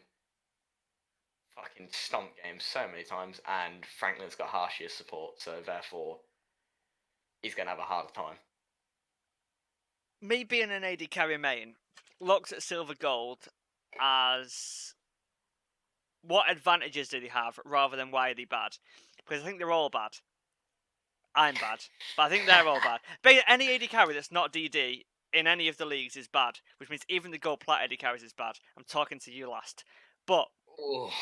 fucking stomp games so many times, and Franklin's got harshier support, so therefore he's gonna have a harder time. me being an AD carry main looks at Silver Gold as what advantages do they have rather than why are they bad? Because I think they're all bad. I'm bad, but I think they're all bad. But any AD carry that's not DD in any of the leagues is bad, which means even the gold plat AD carries is bad. I'm talking to you last, but Oh.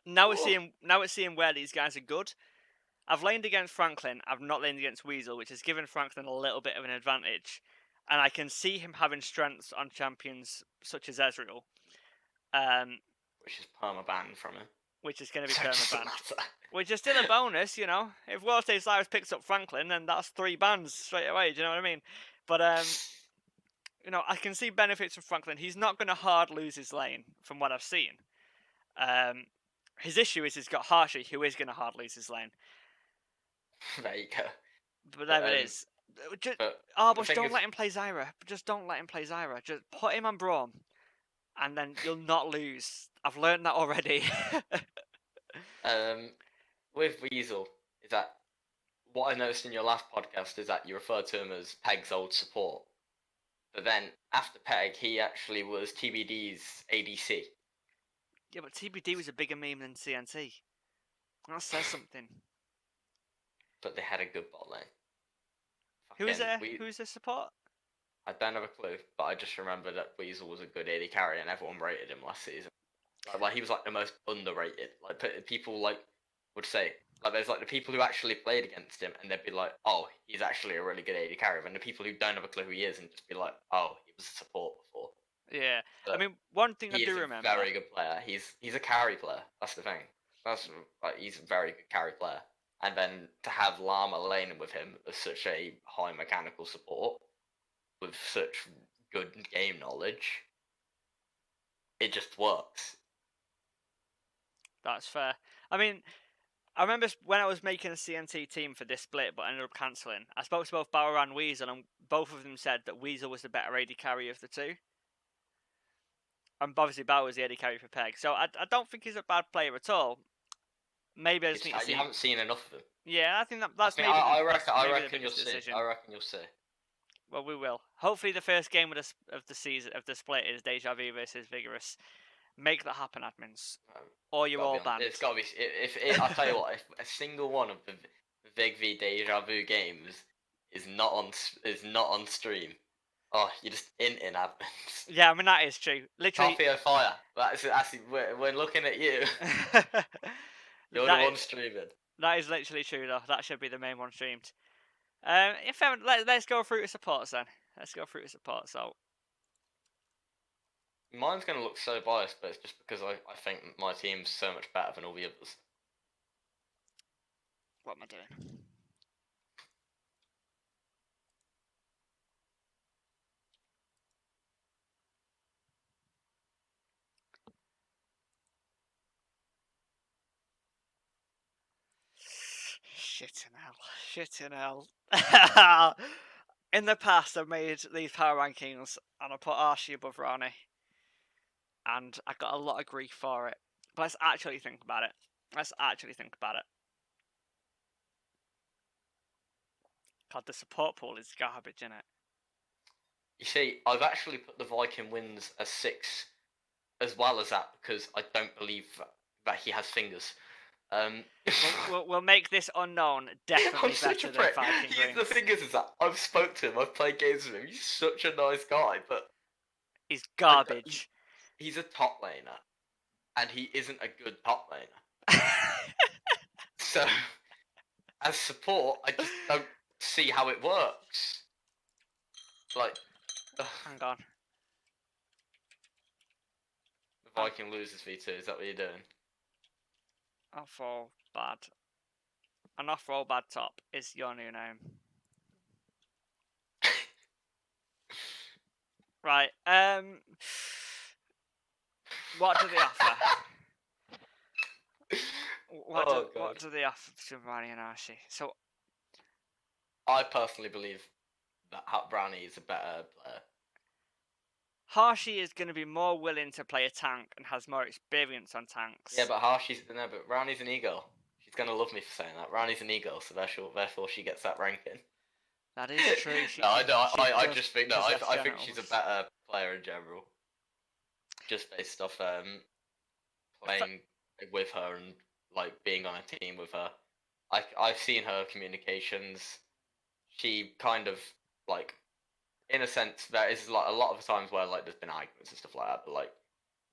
now we're seeing where these guys are good. I've laned against Franklin. I've not laned against Weasel, which has given Franklin a little bit of an advantage, and I can see him having strengths on champions such as Ezreal, Which is permaban from him. which is going to be So it doesn't permaban. matter. Which is still a bonus, you know. If World Stage Cyrus picks up Franklin, then that's 3 bans straight away. Do you know what I mean? But you know, I can see benefits from Franklin. He's not going to hard lose his lane, from what I've seen. His issue is he's got Harshy, who is going to hard lose his lane. There you go. But there it is. Just, Arbush, don't let him play Zyra. Just don't let him play Zyra. Just put him on Braum, and then you'll not lose. I've learned that already. With Weasel, is that what I noticed in your last podcast is that you referred to him as Peg's old support. But then after Peg, he actually was TBD's ADC. Yeah, but TBD was a bigger meme than CNT. That says something. But they had a good bot lane. Who's Fucking there? Who's the support? I don't have a clue, but I just remember that Weasel was a good AD carry and everyone rated him last season. Like he was like the most underrated. Like people like would say, like there's like the people who actually played against him and they'd be like, oh, he's actually a really good AD carry, and the people who don't have a clue who he is and just be like, oh, he was a support before. Yeah, But I mean, one thing I he do is remember. a very good player. He's a carry player. That's the thing. That's like he's a very good carry player. And then to have Llama laning with him as such a high mechanical support with such good game knowledge, it just works. That's fair. I mean, I remember when I was making a CNT team for this split, but ended up cancelling. I spoke to both Bauer and Weasel, and both of them said that Weasel was the better AD carry of the two. And obviously Bauer was the AD carry for Peg. So I don't think he's a bad player at all. Maybe I just need to see. You haven't seen enough of him. Yeah, I think that's maybe. I the reckon you'll biggest see. decision. I reckon you'll see. Well, we will. Hopefully, the first game of the season of the split is Deja Vu versus Vigorous. Make that happen, admins, or you're all banned. It's got to be. If I'll tell you what, if a single one of the Vig v Deja Vu games is not on stream, oh, you're just in admins. Yeah, I mean that is true. Literally. Coffee or fire. That's we're looking at you. You're the one streaming. That is literally true, though. That should be the main one streamed. In fact, let's go through the supports then. Let's go through the support. So, Mine's going to look so biased, but it's just because I think my team's so much better than all the others. what am I doing? Shitting hell. In the past, I've made these power rankings and I put Archie above Ronnie. And I got a lot of grief for it. But let's actually think about it. God, the support pool is garbage, innit? You see, I've actually put the Viking wins as 6 as well as that because I don't believe that he has fingers. We'll make this unknown definitely I'm such a better than prick. Viking The wins. thing is that I've spoke to him, I've played games with him. He's such a nice guy, but He's garbage. he's a top laner, and he isn't a good top laner. So, as support, I just don't see how it works. Like, Hang on. the Viking loses v2. Is that what you're doing? Off-roll bad. An off-roll bad top is your new name. Right. What do they offer? What do they offer between Brownie and Archie? So I personally believe that Brownie is a better player. Harshy is going to be more willing to play a tank and has more experience on tanks. Yeah, but but Brownie's an e-girl. She's gonna love me for saying that. Brownie's an e-girl, so therefore she gets that ranking. That is true. I just think I think she's a better player in general. Just based off playing with her and like being on a team with her. I've seen her communications. She kind of like, in a sense, there is like a lot of times where like there's been arguments and stuff like that, but like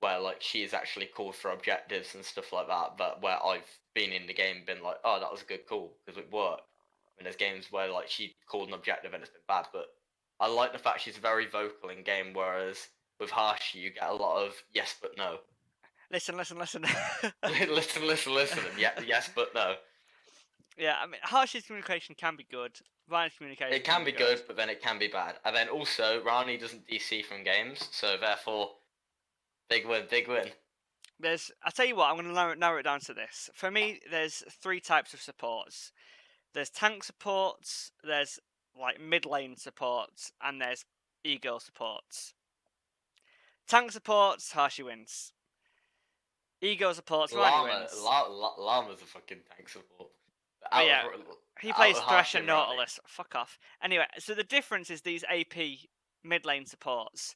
where like she's actually called for objectives and stuff like that. But where I've been in the game, been like, oh, that was a good call because it worked. And there's games where like she called an objective and it's been bad, but I like the fact she's very vocal in game, whereas with Harsh you get a lot of yes but no. Listen. listen, and yes but no. Yeah, I mean, Harshy's communication can be good. Ryan's communication It can be good, but then it can be bad. And then also, Rani doesn't DC from games, so therefore, big win. I tell you what, I'm going to narrow it down to this. For me, there's 3 types of supports. There's tank supports, there's like mid lane supports, and there's e-girl supports. Tank supports, Harshy wins. E-girl supports, Ryan wins. Llama's a fucking tank support. Oh, yeah, he plays Thresh and Nautilus. Fuck off. Anyway, so the difference is these AP mid lane supports.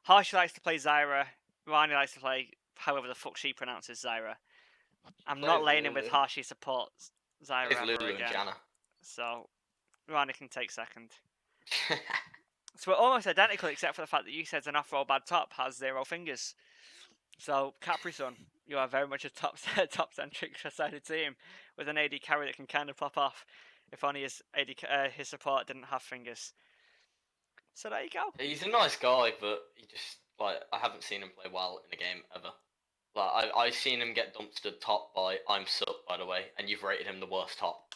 Harshy likes to play Zyra. Rani likes to play however the fuck she pronounces Zyra. I'm not laning with Harshy supports Zyra ever Lulu again. and Janna. So Rani can take second. So we're almost identical, except for the fact that you said an off-roll bad top has 0 fingers. So Capri Sun, you are very much a top-centric sided team with an AD carry that can kind of pop off. If only his his support didn't have fingers. So there you go. He's a nice guy, but he just like I haven't seen him play well in a game ever. Like I've seen him get dumpstered top by I'm Sup, by the way, and you've rated him the worst top.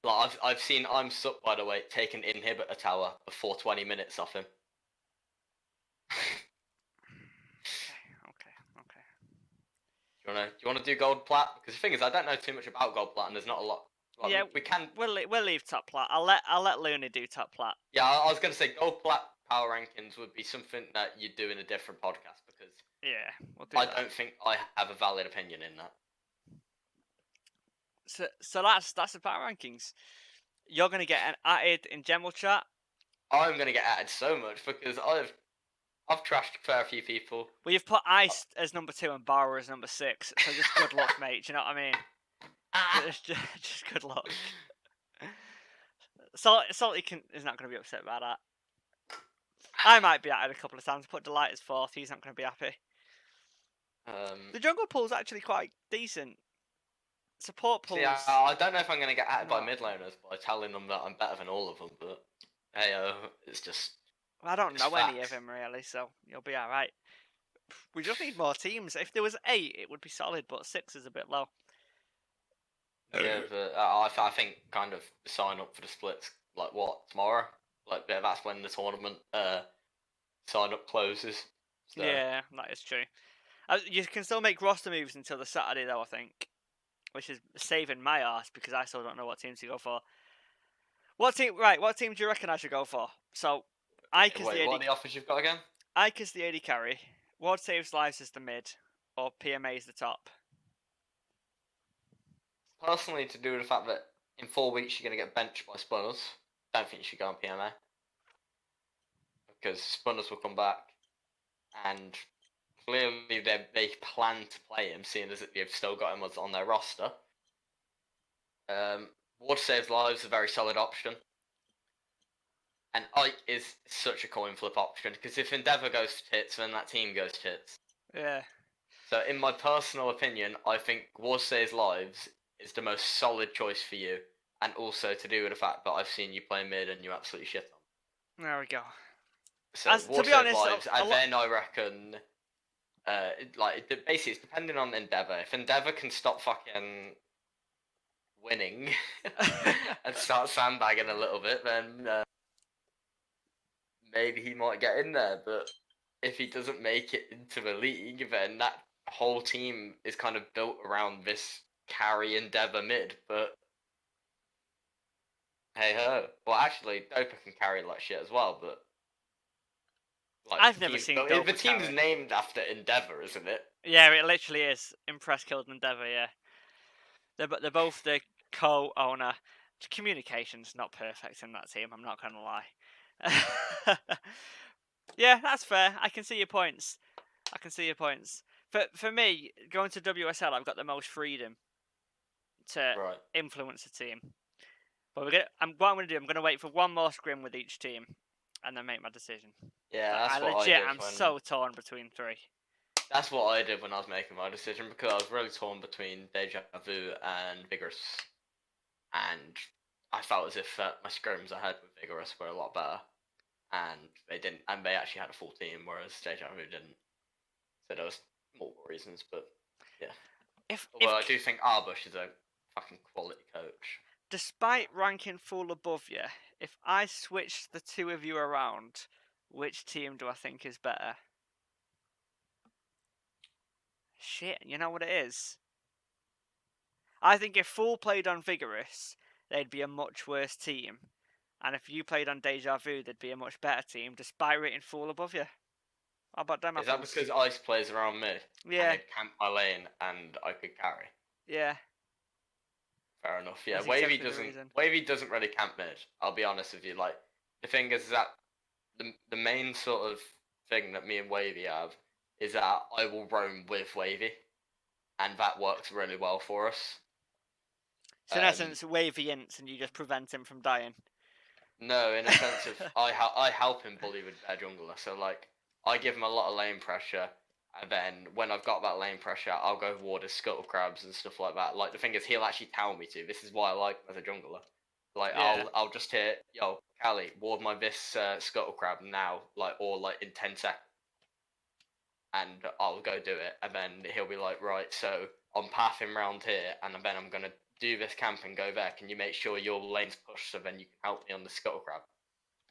Like I've seen I'm Sup, by the way, take an inhibitor tower before 20 minutes off him. Okay. Do you wanna do gold plat? Because the thing is, I don't know too much about gold plat, and there's not a lot. Like, yeah, we can. We'll leave top plat. I'll let Looney do top plat. Yeah, I was gonna say gold plat power rankings would be something that you do in a different podcast because yeah, we'll do I don't think I have a valid opinion in that. So that's the power rankings. You're gonna get added in general chat. I'm gonna get added so much because I've trashed a fair few people. Well, you've put Ice as number 2 and Barrow as number 6, so just good luck, mate. Do you know what I mean? Just good luck. Salty is not going to be upset about that. I might be added a couple of times. Put Delight as 4th. He's not going to be happy. The jungle pool's actually quite decent. Support pools. Yeah, I don't know if I'm going to get added by mid laners by telling them that I'm better than all of them, but hey, it's just I don't it's know any of facts. him really, so you'll be all right. We just need more teams. If there was 8, it would be solid, but 6 is a bit low. Yeah, but I think kind of sign up for the splits like what tomorrow? Like yeah, that's when the tournament sign up closes. So Yeah, that is true. You can still make roster moves until the Saturday, though, I think, which is saving my ass because I still don't know what team to go for. What team? Right, what team do you reckon I should go for? So, Ike is the wait, what AD. are the offers you've got again? Ike is the AD carry. Ward saves lives is the mid, or PMA is the top. Personally, to do with the fact that in 4 weeks you're going to get benched by Spunners, don't think you should go on PMA because Spunners will come back and clearly they plan to play him, seeing as they've still got him on their roster. Ward saves lives is a very solid option. And Ike is such a coin flip option because if Endeavour goes to tits, then that team goes to tits. Yeah. So, in my personal opinion, I think Ward Saves Lives is the most solid choice for you, and also to do with the fact that I've seen you play mid and you absolutely shit on. There we go. So, To Ward be Saves honest, Lives, and then I reckon, basically, it's depending on Endeavour. If Endeavour can stop fucking winning and start sandbagging a little bit, then maybe he might get in there. But if he doesn't make it into the league, then that whole team is kind of built around this carry Endeavour mid. But hey ho. Well, actually, Dopa can carry like shit as well. But like I've never seen the Dopa team's carry. named after Endeavour, isn't it? Yeah, it literally is. Impress, Killed, Endeavour, yeah. They're both the co-owner. Communication's not perfect in that team, I'm not going to lie. Yeah, that's fair. I can see your points. For me, going to WSL, I've got the most freedom to Right. influence the team. But what I'm going to do, I'm going to wait for one more scrim with each team, and then make my decision. Yeah, But that's I what I legit, did I'm when. so torn between 3. That's what I did when I was making my decision because I was really torn between Deja Vu and Vigorous, and I felt as if my scrims I had with Vigorous were a lot better, and they didn't, and they actually had a full team, whereas Deja Vu didn't. So there was multiple reasons, but yeah. If Although I do think Arbush is a fucking quality coach. despite ranking full above you, if I switched the 2 of you around, which team do I think is better? Shit, you know what it is? I think if Fool played on Vigorous, they'd be a much worse team. And if you played on Deja Vu, they'd be a much better team, despite rating Fool above you. How about them Is that apples? because Ice plays around mid and Yeah, they'd camp my lane and I could carry? yeah, Fair enough. Yeah, that's Wavy exactly the doesn't. reason. Wavy doesn't really camp mid. I'll be honest with you. Like the thing is that the main sort of thing that me and Wavy have is that I will roam with Wavy, and that works really well for us. So in essence, Wavy ints and you just prevent him from dying. No, in a sense of I help him bully with their jungler. So like I give him a lot of lane pressure, and then when I've got that lane pressure, I'll go ward his scuttle crabs and stuff like that. Like the thing is, he'll actually tell me to. This is why I like him as a jungler. Like Yeah, I'll just hear, yo, Cali, ward my this scuttle crab now, like or like in 10 seconds, and I'll go do it, and then he'll be like, right, so I'm pathing round here, and then I'm gonna do this camp and go there. Can you make sure your lane's pushed so then you can help me on the scuttle crab?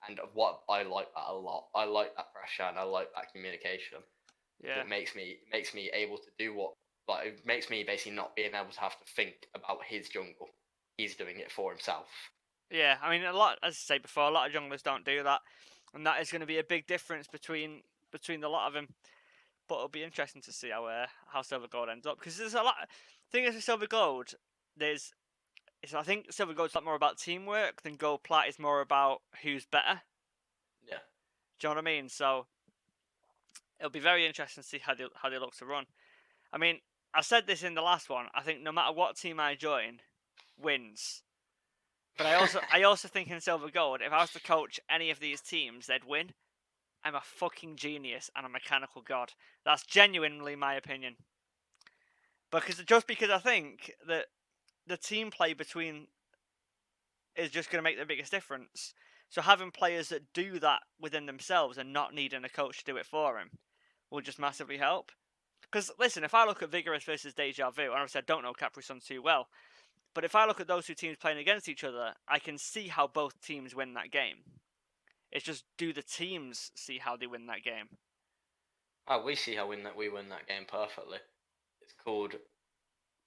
And what I like that a lot. I like that pressure and I like that communication. yeah, It makes me able to do what like it makes me basically not being able to have to think about his jungle. He's doing it for himself. yeah. I mean, a lot, as I said before, a lot of junglers don't do that, and that is going to be a big difference between the lot of them. But it'll be interesting to see how Silver Gold ends up because there's a lot. Thing is with Silver Gold, I think Silver Gold's a lot more about teamwork than Gold Plat is more about who's better. Yeah. Do you know what I mean? So it'll be very interesting to see how they look to run. I mean, I said this in the last one. I think no matter what team I join, wins. But I also think in Silver Gold, if I was to coach any of these teams, they'd win. I'm a fucking genius and a mechanical god. That's genuinely my opinion. Because I think that the team play between is just going to make the biggest difference. So having players that do that within themselves and not needing a coach to do it for him will just massively help. Because listen, if I look at Vigorous versus Deja Vu, and obviously I don't know Capri Sun too well, but if I look at those two teams playing against each other, I can see how both teams win that game. It's just, do the teams see how they win that game? Oh, we see how we win that game perfectly. It's called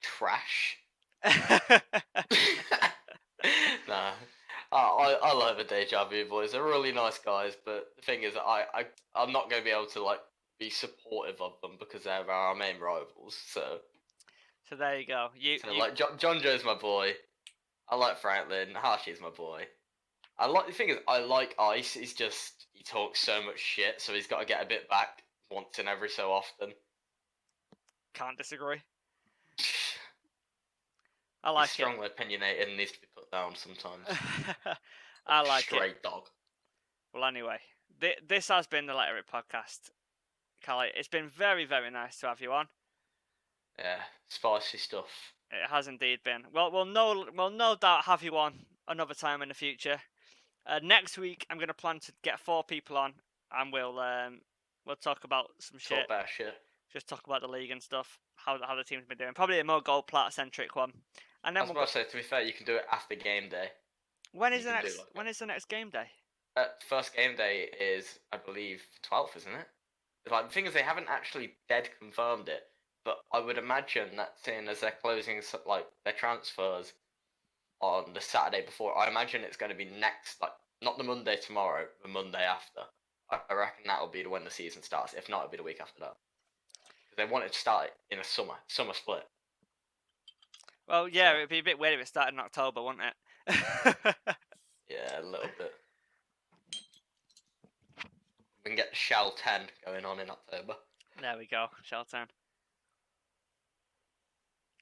trash. Nah. I like the Deja Vu boys. They're really nice guys, but the thing is, I'm not going to be able to like be supportive of them because they're our main rivals. So there you go. like John Joe's my boy. I like Franklin. Harshy's my boy. The thing is, I like Ice. He's just he talks so much shit, so he's got to get a bit back once in every so often. Can't disagree. I like He's strongly opinionated and needs to be put down sometimes. I like Straight dog. Well, anyway, this has been the Let It Rip podcast. Cxlly, it's been very, very nice to have you on. Yeah, spicy stuff. It has indeed been. Well, we'll no doubt have you on another time in the future. Next week, I'm going to plan to get 4 people on, and we'll talk about some shit. Talk about shit. Just talk about the league and stuff. How the team's been doing. Probably a more gold plat centric one. And then I was about to say, to be fair, you can do it after game day. When is the next game day? First game day is, I believe, 12th, isn't it? Like, the thing is, they haven't actually dead confirmed it, but I would imagine that seeing as they're closing like their transfers on the Saturday before, I imagine it's going to be next, like not the Monday tomorrow, the Monday after. I reckon that'll be when the season starts. If not, it'll be the week after that. Because they want it to start in a summer split. Well, yeah, it'd be a bit weird if it started in October, wouldn't it? Yeah, a little bit. We can get Shell 10 going on in October. There we go, Shell 10.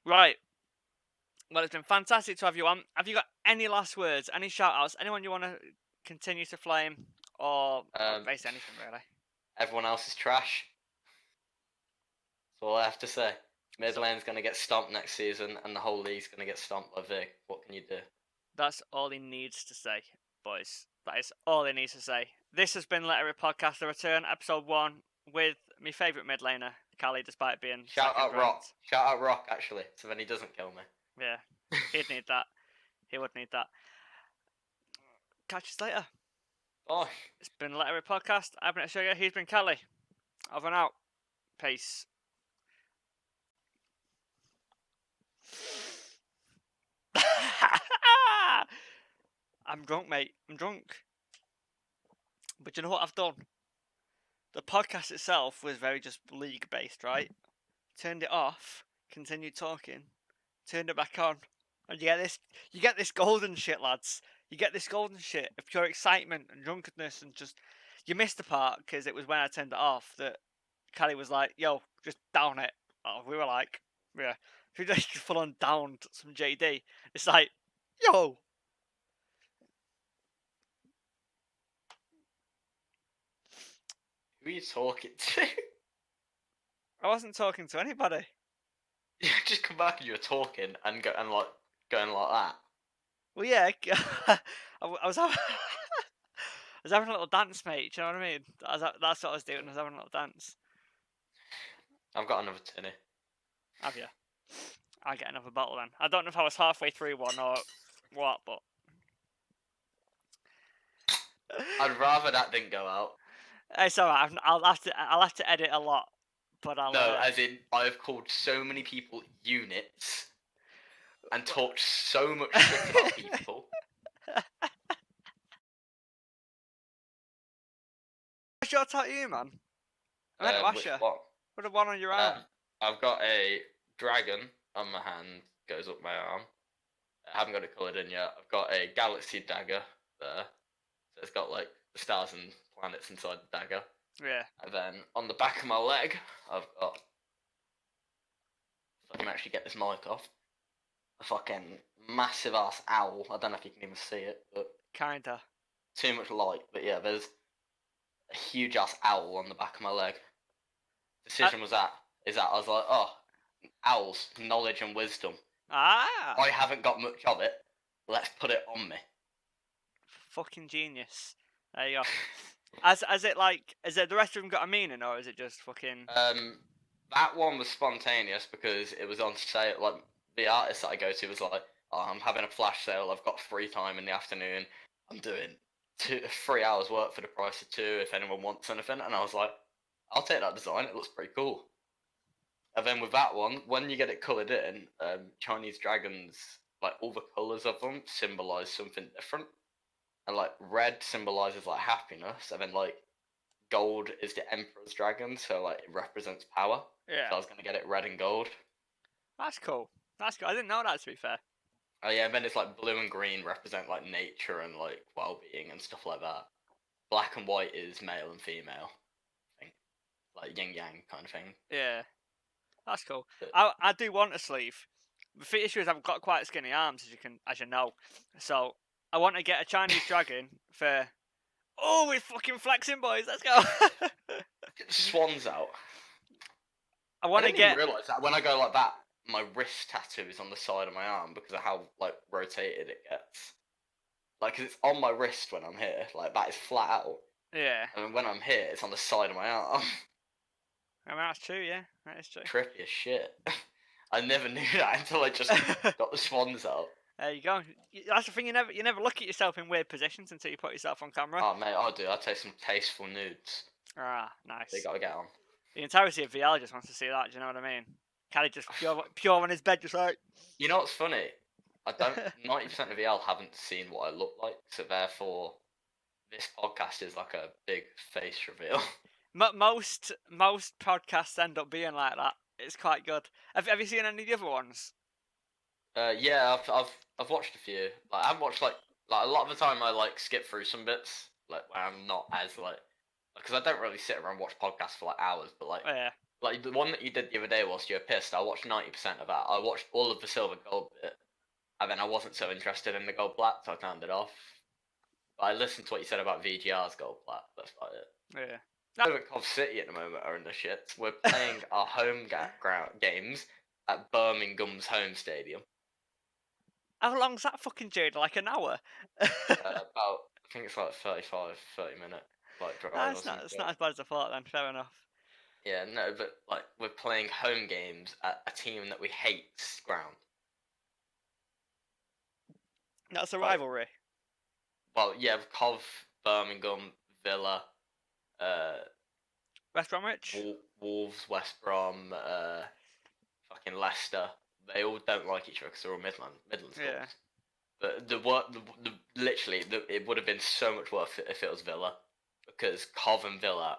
Right. Well, it's been fantastic to have you on. Have you got any last words, any shout-outs, anyone you want to continue to flame, or basically anything, really? Everyone else is trash. That's all I have to say. Mid lane's going to get stomped next season, and the whole league's going to get stomped by Vic. What can you do? That's all he needs to say, boys. That is all he needs to say. This has been Let It Rip Podcast, The Return, Episode 1, with my favourite mid laner, Cxlly, despite being Shout out ranked. Rock. Shout out Rock, actually, so then he doesn't kill me. Yeah, he'd need that. He would need that. Catch you later. Bye. It's been Let It Rip Podcast. I've been Sugar. He's been Cxlly. Over and out. Peace. I'm drunk, mate. I'm drunk. But you know what I've done? The podcast itself was very just league based, right? Turned it off, continued talking, turned it back on, and you get this golden shit, lads. You get this golden shit of pure excitement and drunkenness, and just you missed the part because it was when I turned it off that Cxlly was like, "Yo, just down it." Oh, we were like, "Yeah." We just full on downed some JD. It's like, "Yo." Who are you talking to? I wasn't talking to anybody. You just come back and you were talking and going like that. Well, yeah, I was having, I was having a little dance, mate. Do you know what I mean? That's what I was doing. I was having a little dance. I've got another tinny. Have you? I'll get another bottle then. I don't know if I was halfway through one or what, but I'd rather that didn't go out. it's alright. I'll have to edit a lot, but I'll. No, as in I've called so many people units and talked so much shit about people. What's your tattoo, man? I meant to ask Which you. one? What the one on your arm? I've got a dragon on my hand, goes up my arm. I haven't got it coloured in yet. I've got a galaxy dagger there. So it's got like the stars and planets inside the dagger. Yeah. And then on the back of my leg, I've got, if I can actually get this mic off, a fucking massive ass owl. I don't know if you can even see it, but Kinda. too much light. But yeah, there's a huge ass owl on the back of my leg. Decision was I was like, oh, owls, knowledge and wisdom. Ah. I haven't got much of it. Let's put it on me. fucking genius. There you go. Has it the rest of them got a meaning, or is it just fucking? That one was spontaneous because it was on sale. Like the artist that I go to was like, "Oh, I'm having a flash sale. I've got free time in the afternoon. I'm doing 3 hours work for the price of 2. If anyone wants anything," and I was like, "I'll take that design. It looks pretty cool." And then with that one, when you get it coloured in, Chinese dragons, like all the colours of them symbolise something different. And like red symbolises like happiness, and then like gold is the Emperor's dragon, so like it represents power. Yeah, So I was gonna get it red and gold. that's cool. That's cool. I didn't know that, to be fair. Oh yeah, and then it's like blue and green represent like nature and like well-being and stuff like that. Black and white is male and female, I think, like yin yang kind of thing. Yeah, that's cool. But I do want a sleeve. The issue is I've got quite skinny arms, as you know. So I want to get a Chinese dragon for. Oh, we're fucking flexing, boys. Let's go. get the swans out. I I want to didn't even get. realise that when I go like that, my wrist tattoo is on the side of my arm because of how like rotated it gets. Like, 'cause it's on my wrist when I'm here, like that is flat out, Yeah, and then when I'm here, it's on the side of my arm. I mean that's true. Yeah, that is true. Trippy as shit. I never knew that until I just got the swans out. There you go. That's the thing. You never look at yourself in weird positions until you put yourself on camera. Oh mate, I do. I take some tasteful nudes. Ah, They nice. gotta get on. The entirety of VL just wants to see that. Do you know what I mean? Caddy just pure on his bed, just like. You know what's funny? I don't. 90% of EL haven't seen what I look like, so therefore, this podcast is like a big face reveal. Most podcasts end up being like that. It's quite good. Have you seen any of the other ones? Yeah, I've watched a few. Like I haven't watched like a lot of the time I like skip through some bits like when I'm not as like because I don't really sit around and watch podcasts for like hours. But Yeah. like the one that you did the other day whilst you were pissed, I watched 90% of that. I watched all of the silver gold bit, and then I wasn't so interested in the gold black, so I turned it off. But I listened to what you said about VGR's gold black. That's about it. Yeah. Over at Cov City at the moment are in the shit. We're playing our home ground games at Birmingham's home stadium. How long's that fucking journey? Like an hour? About I think it's like 35, 30 minute like drive or It's something. not as bad as I thought then. Fair enough. Yeah, no, but like we're playing home games at a team that we hate's ground. That's a Like, rivalry. well, yeah, Cov, Birmingham, Villa, West Bromwich. Wolves, West Brom, fucking Leicester. They all don't like each other because they're all Midlands schools. Yeah. But literally, it would have been so much worse if it was Villa, because Cov and Villa,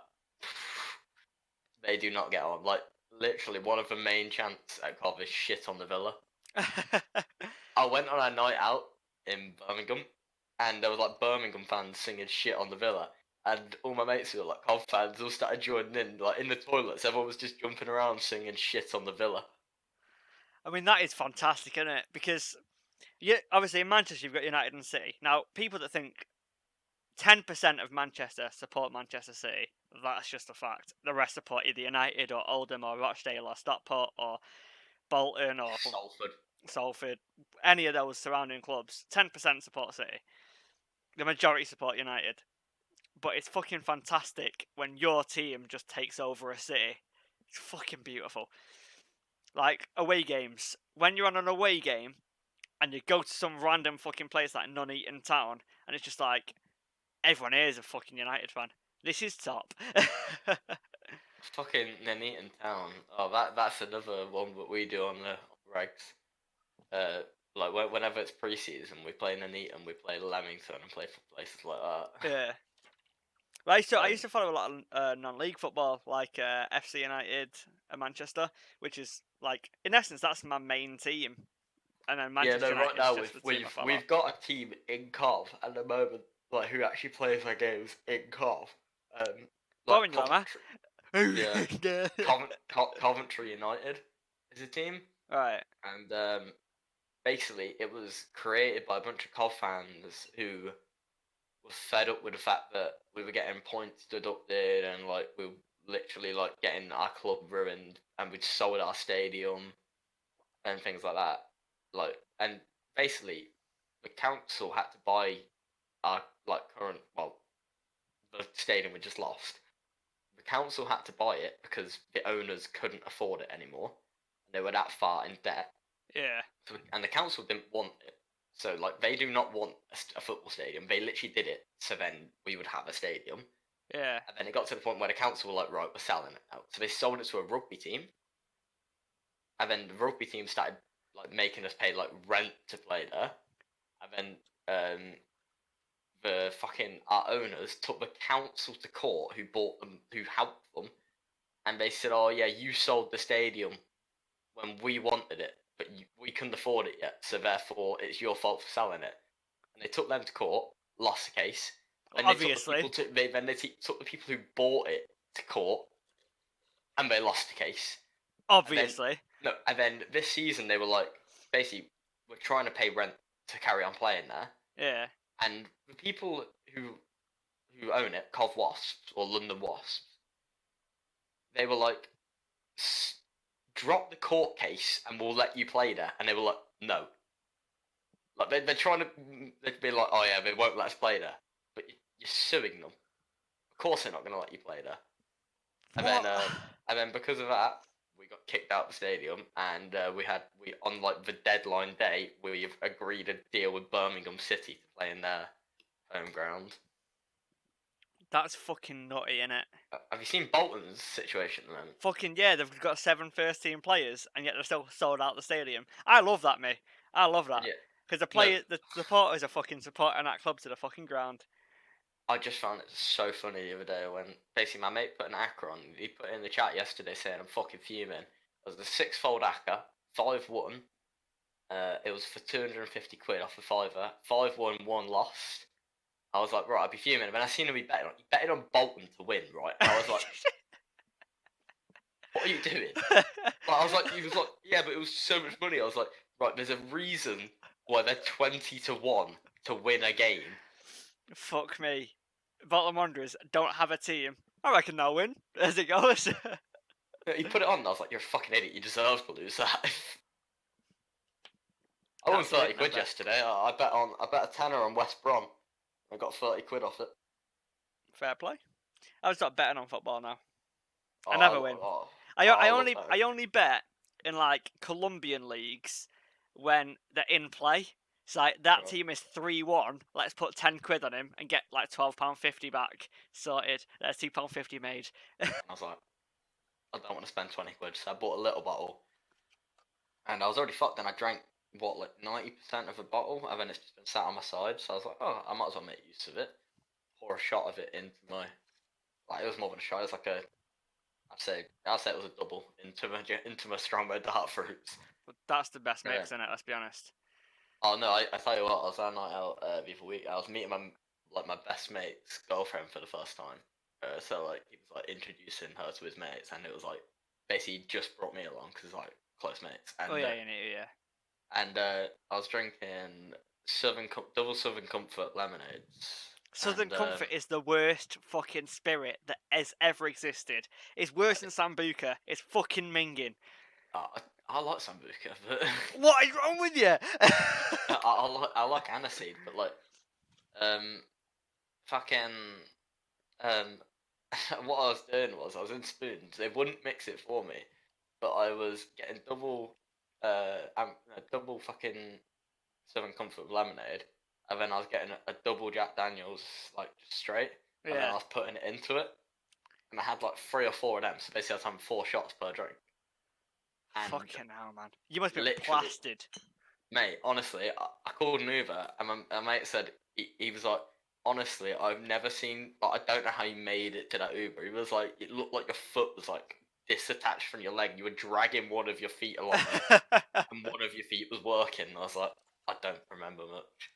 they do not get on. Like literally, one of the main chants at Cov is shit on the Villa. I went on a night out in Birmingham, and there was like Birmingham fans singing shit on the Villa, and all my mates who were like Cov fans all started joining in. Like in the toilets, everyone was just jumping around singing shit on the Villa. I mean, that is fantastic, isn't it? Because obviously in Manchester you've got United and City. Now, people that think 10% of Manchester support Manchester City, that's just a fact. The rest support either United or Oldham or Rochdale or Stockport or Bolton or Salford, any of those surrounding clubs. 10% support City. The majority support United. But it's fucking fantastic when your team just takes over a city. It's fucking beautiful. Like away games. When you're on an away game and you go to some random fucking place like Nuneaton Town and it's just like everyone here is a fucking United fan. This is top. Fucking Nuneaton Town. Oh, that's another one that we do on the regs. Like whenever it's pre-season, we play Nuneaton, we play Leamington, and play for places like that. Yeah. Well, I used to follow a lot of non-league football, like FC United and Manchester, which is like in essence that's my main team. And then Manchester Yeah, no, United right now is just the team I follow. we've got a team in Cov at the moment, like who actually plays their games in Cov. Like Boring, yeah. Coventry United is a team, Right. and basically it was created by a bunch of Cov fans who were fed up with the fact that we were getting points deducted and like we were literally like getting our club ruined, and we'd sold our stadium and things like that. Like, and basically the council had to buy our current the stadium we just lost. The council had to buy it because the owners couldn't afford it anymore. They were that far in debt. Yeah. And the council didn't want it. So they do not want a football stadium. They literally did it so then we would have a stadium. Yeah. And then it got to the point where the council were like, right, we're selling it out. So they sold it to a rugby team. And then the rugby team started making us pay rent to play there. And then the fucking our owners took the council to court who bought them, who helped them, and they said, oh yeah, you sold the stadium when we wanted it, but we couldn't afford it yet, so therefore it's your fault for selling it. And they took them to court, lost the case. Then Obviously. took the people who bought it to court, and they lost the case. Obviously. And then this season they were like, basically, we're trying to pay rent to carry on playing there. Yeah. And the people who own it, Cov Wasps or London Wasps, they were like, drop the court case and we'll let you play there. And they were like, no. Like they're trying to, they'd be like, oh yeah, they won't let us play there. But you're suing them. Of course they're not going to let you play there. And then because of that, we got kicked out of the stadium, and we on the deadline day, we've agreed a deal with Birmingham City to play in their home ground. That's fucking nutty, innit? Have you seen Bolton's situation at the moment? Fucking yeah, they've got 7 first-team players, and yet they're still sold out the stadium. I love that, mate. I love that. Yeah. Because the supporters are fucking supporting that club to the fucking ground. I just found it so funny the other day when basically my mate put an ACCA on. He put it in the chat yesterday saying I'm fucking fuming. It was a 6-fold ACCA, 5-1. It was for 250 quid off the fiver. 5-1, 1 lost. I was like, right, I'd be fuming. And then I seen him be betting on. He betted on Bolton to win, right? And I was like, what are you doing? He was like, yeah, but it was so much money. I was like, right, there's a reason why they're 20-1 to win a game. Fuck me. Bolton Wanderers don't have a team. I reckon they'll win as it goes. He put it on, and I was like, you're a fucking idiot. You deserve to lose that. I won 30 quid yesterday. I bet a tenner on West Brom. I got 30 quid off it. Fair play. I start betting on football now. I never win. I only bet in Colombian leagues when they're in play. It's like that team is 3-1. Let's put 10 quid on him and get £12.50 back. Sorted. There's £2.50 made. I was like, I don't want to spend 20 quid, so I bought a little bottle. And I was already fucked, and I drank 90% of a bottle, and then it's just been sat on my side. So I was like, oh, I might as well make use of it. Pour a shot of it into my. It was more than a shot. It was I'd say it was a double into my Strongbow dark fruits. But that's the best mix, isn't it? Let's be honest. Oh no, I tell you what, I was on a night out the other week. I was meeting my best mate's girlfriend for the first time. So he was introducing her to his mates, and it was basically just brought me along because close mates. And, yeah. And I was drinking double Southern Comfort lemonades. Southern Comfort is the worst fucking spirit that has ever existed. It's worse than Sambuca. It's fucking minging. I like Sambuca, but what is wrong with you? I like aniseed, but what I was doing was I was in spoons. They wouldn't mix it for me, but I was getting double fucking Southern Comfort lemonade, and then I was getting a double Jack Daniels just straight, and then I was putting it into it, and I had 3 or 4 of them. So basically, I was having 4 shots per drink. And fucking hell, man! You must be plastered, mate. Honestly, I called an Uber, and my mate said he was like, honestly, I've never seen. I don't know how you made it to that Uber. He was like, it looked like your foot was disattached from your leg. You were dragging one of your feet along, and one of your feet was working. I was like, I don't remember much.